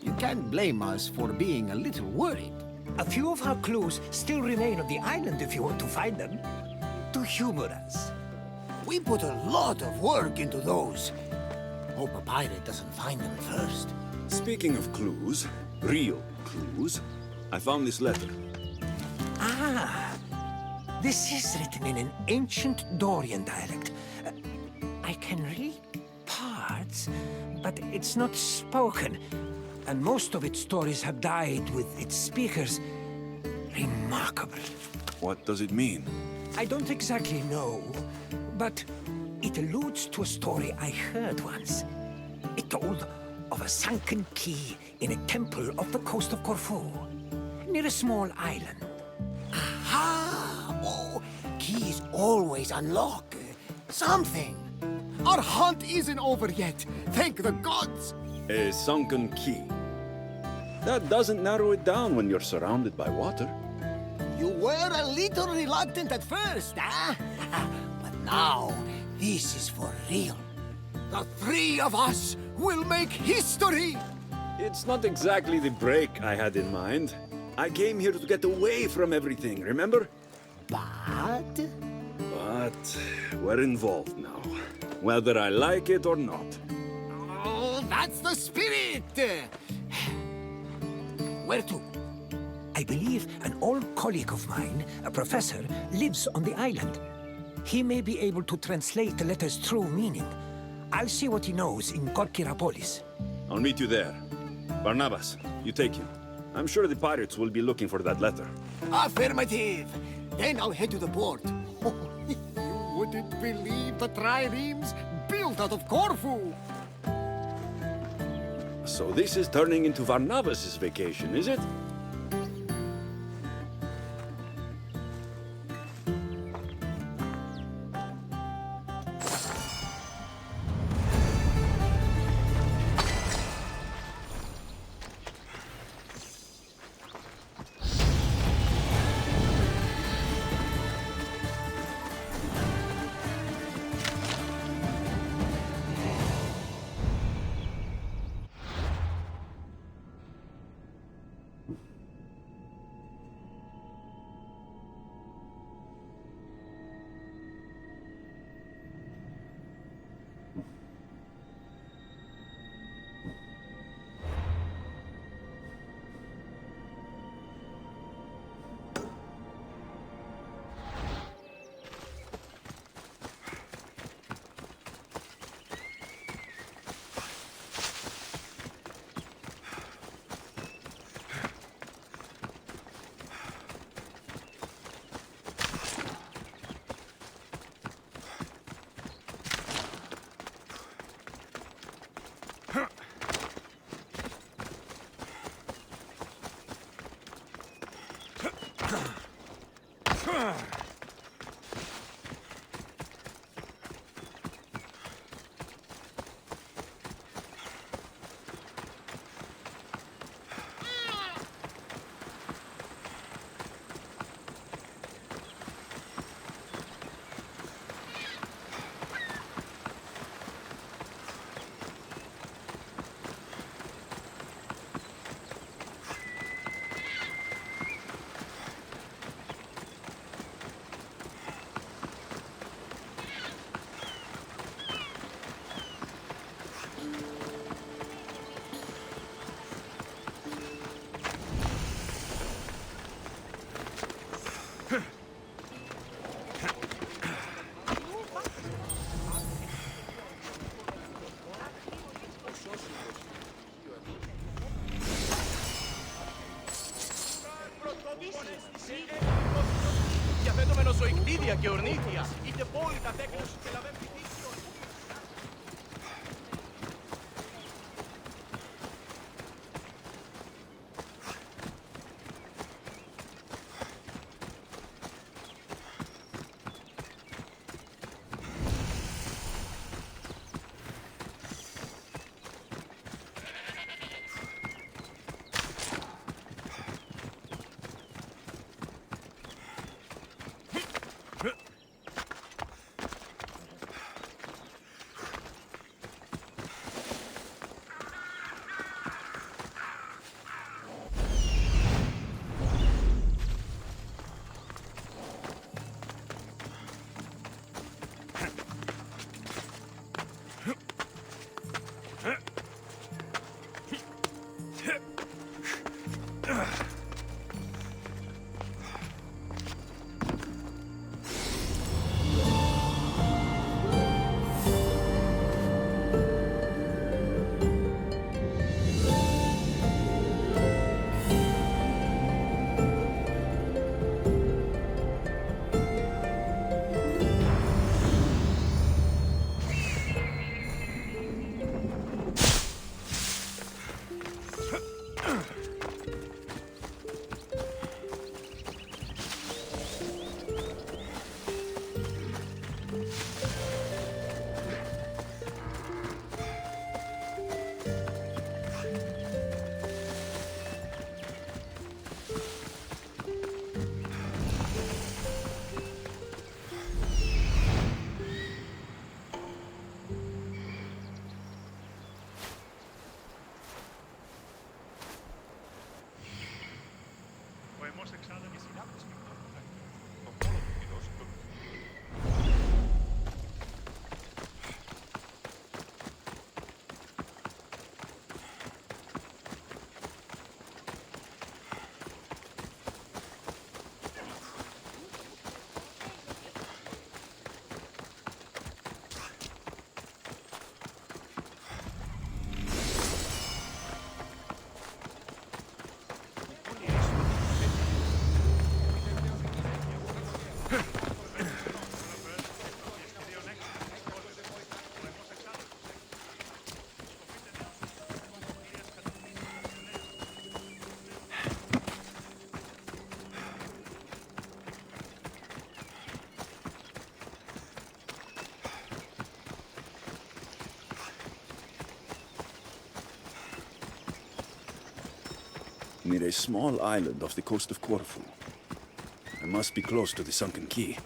You can't blame us for being a little worried. A few of our clues still remain on the island if you want to find them. To humor us. We put a lot of work into those. Hope a pirate doesn't find them first. Speaking of clues, real clues, I found this letter. Ah! This is written in an ancient Dorian dialect. I can read parts, but it's not spoken. And most of its stories have died with its speakers. Remarkable. What does it mean? I don't exactly know, but it alludes to a story I heard once. It told of a sunken key in a temple off the coast of Corfu, near a small island. Aha! Oh, keys always unlock something. Our hunt isn't over yet. Thank the gods. A sunken key. That doesn't narrow it down when you're surrounded by water. You were a little reluctant at first, huh? But now, this is for real. The three of us will make history! It's not exactly the break I had in mind. I came here to get away from everything, remember? But we're involved now, whether I like it or not. Oh, that's the spirit! Where to? I believe an old colleague of mine, a professor, lives on the island. He may be able to translate the letter's true meaning. I'll see what he knows in Korkirapolis. I'll meet you there. Barnabas, you take him. I'm sure the pirates will be looking for that letter. Affirmative! Then I'll head to the port. You would couldn't believe the triremes built out of Corfu. So this is turning into Varnavas' vacation, is it? Διαθέτουμε ζωοκτίδια και ορνήθια, είτε πόλητα τέκνος και λαβέμ near a small island off the coast of Corfu. I must be close to the sunken quay.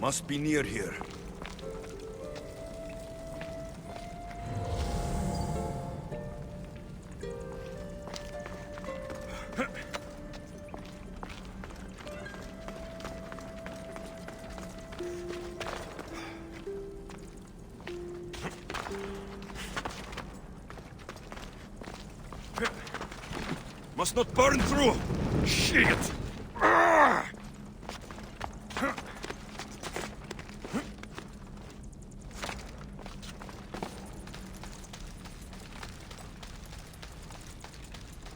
Must be near here. Must not burn through! Shit! Ah!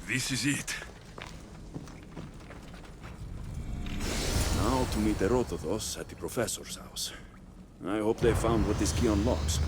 This is it. Now to meet Herodotus at the professor's house. I hope they found what this key unlocks.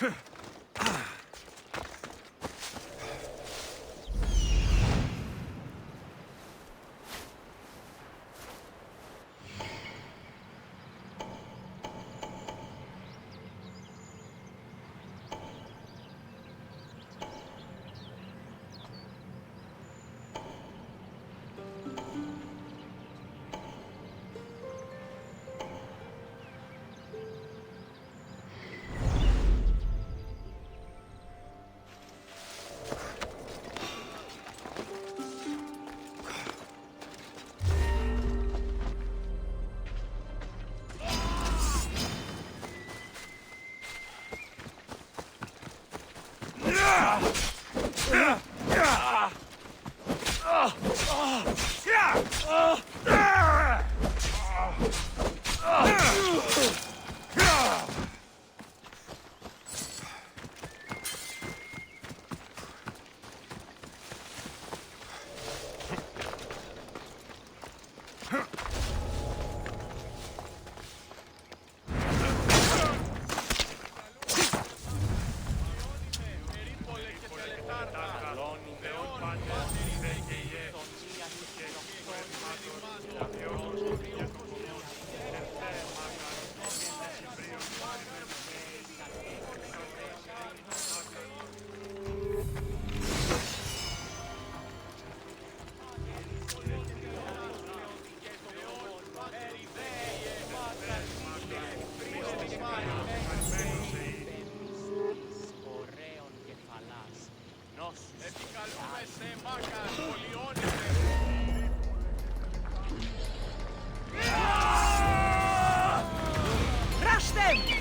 Rush them!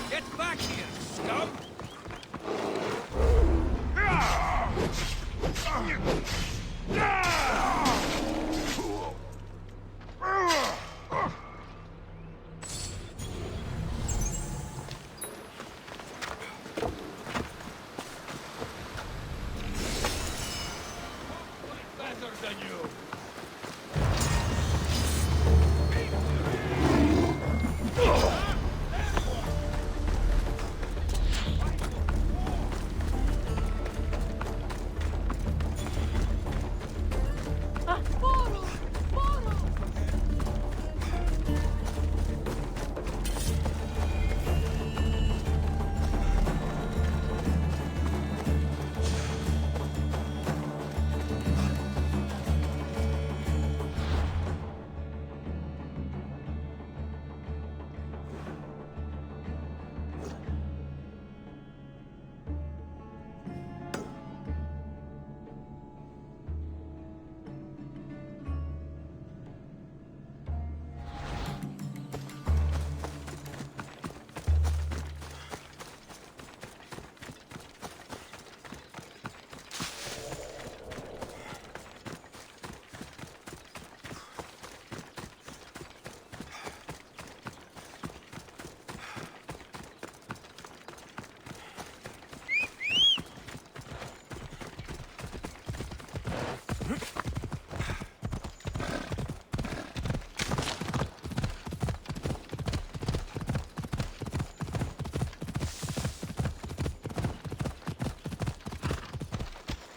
Get back here, scum! Better than you.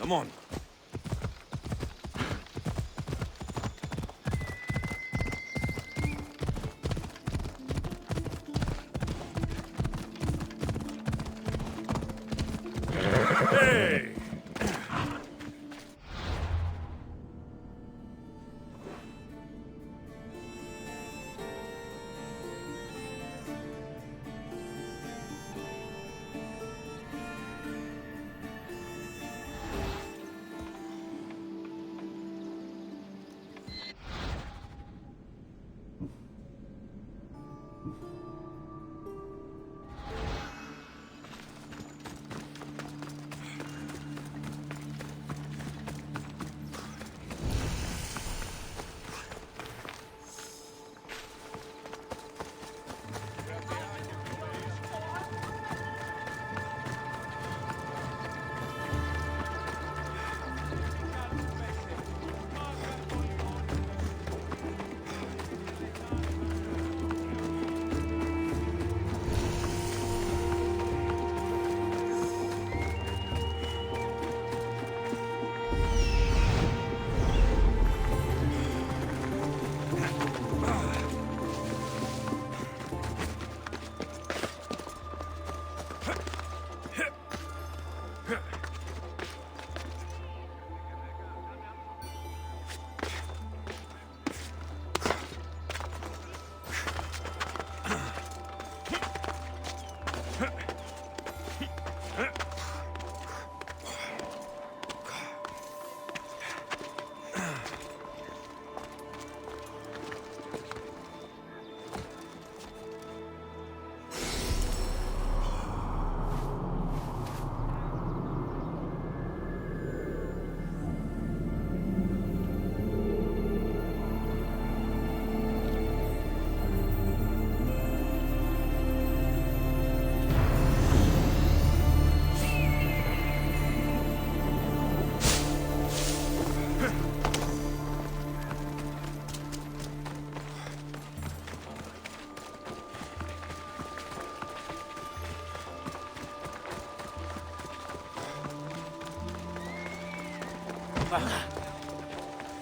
Come on. Hey!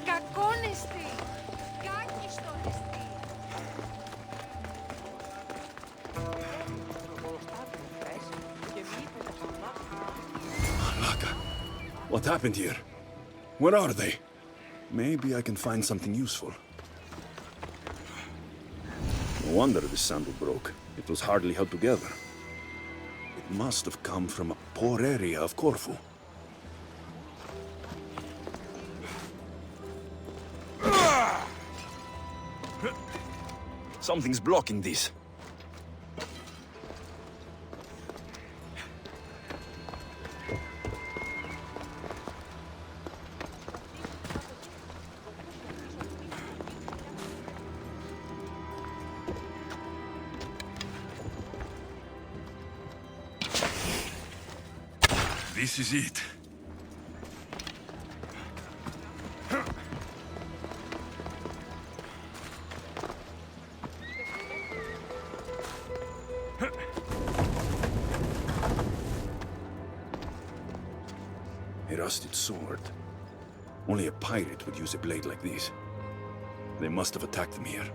Κακόνιστη! Κάκιστονιστη! Laka, what happened here? Where are they? Maybe I can find something useful. No wonder this sandal broke. It was hardly held together. It must have come from a poor area of Corfu. Something's blocking this. This is it. A rusted sword. Only a pirate would use a blade like this. They must have attacked them here.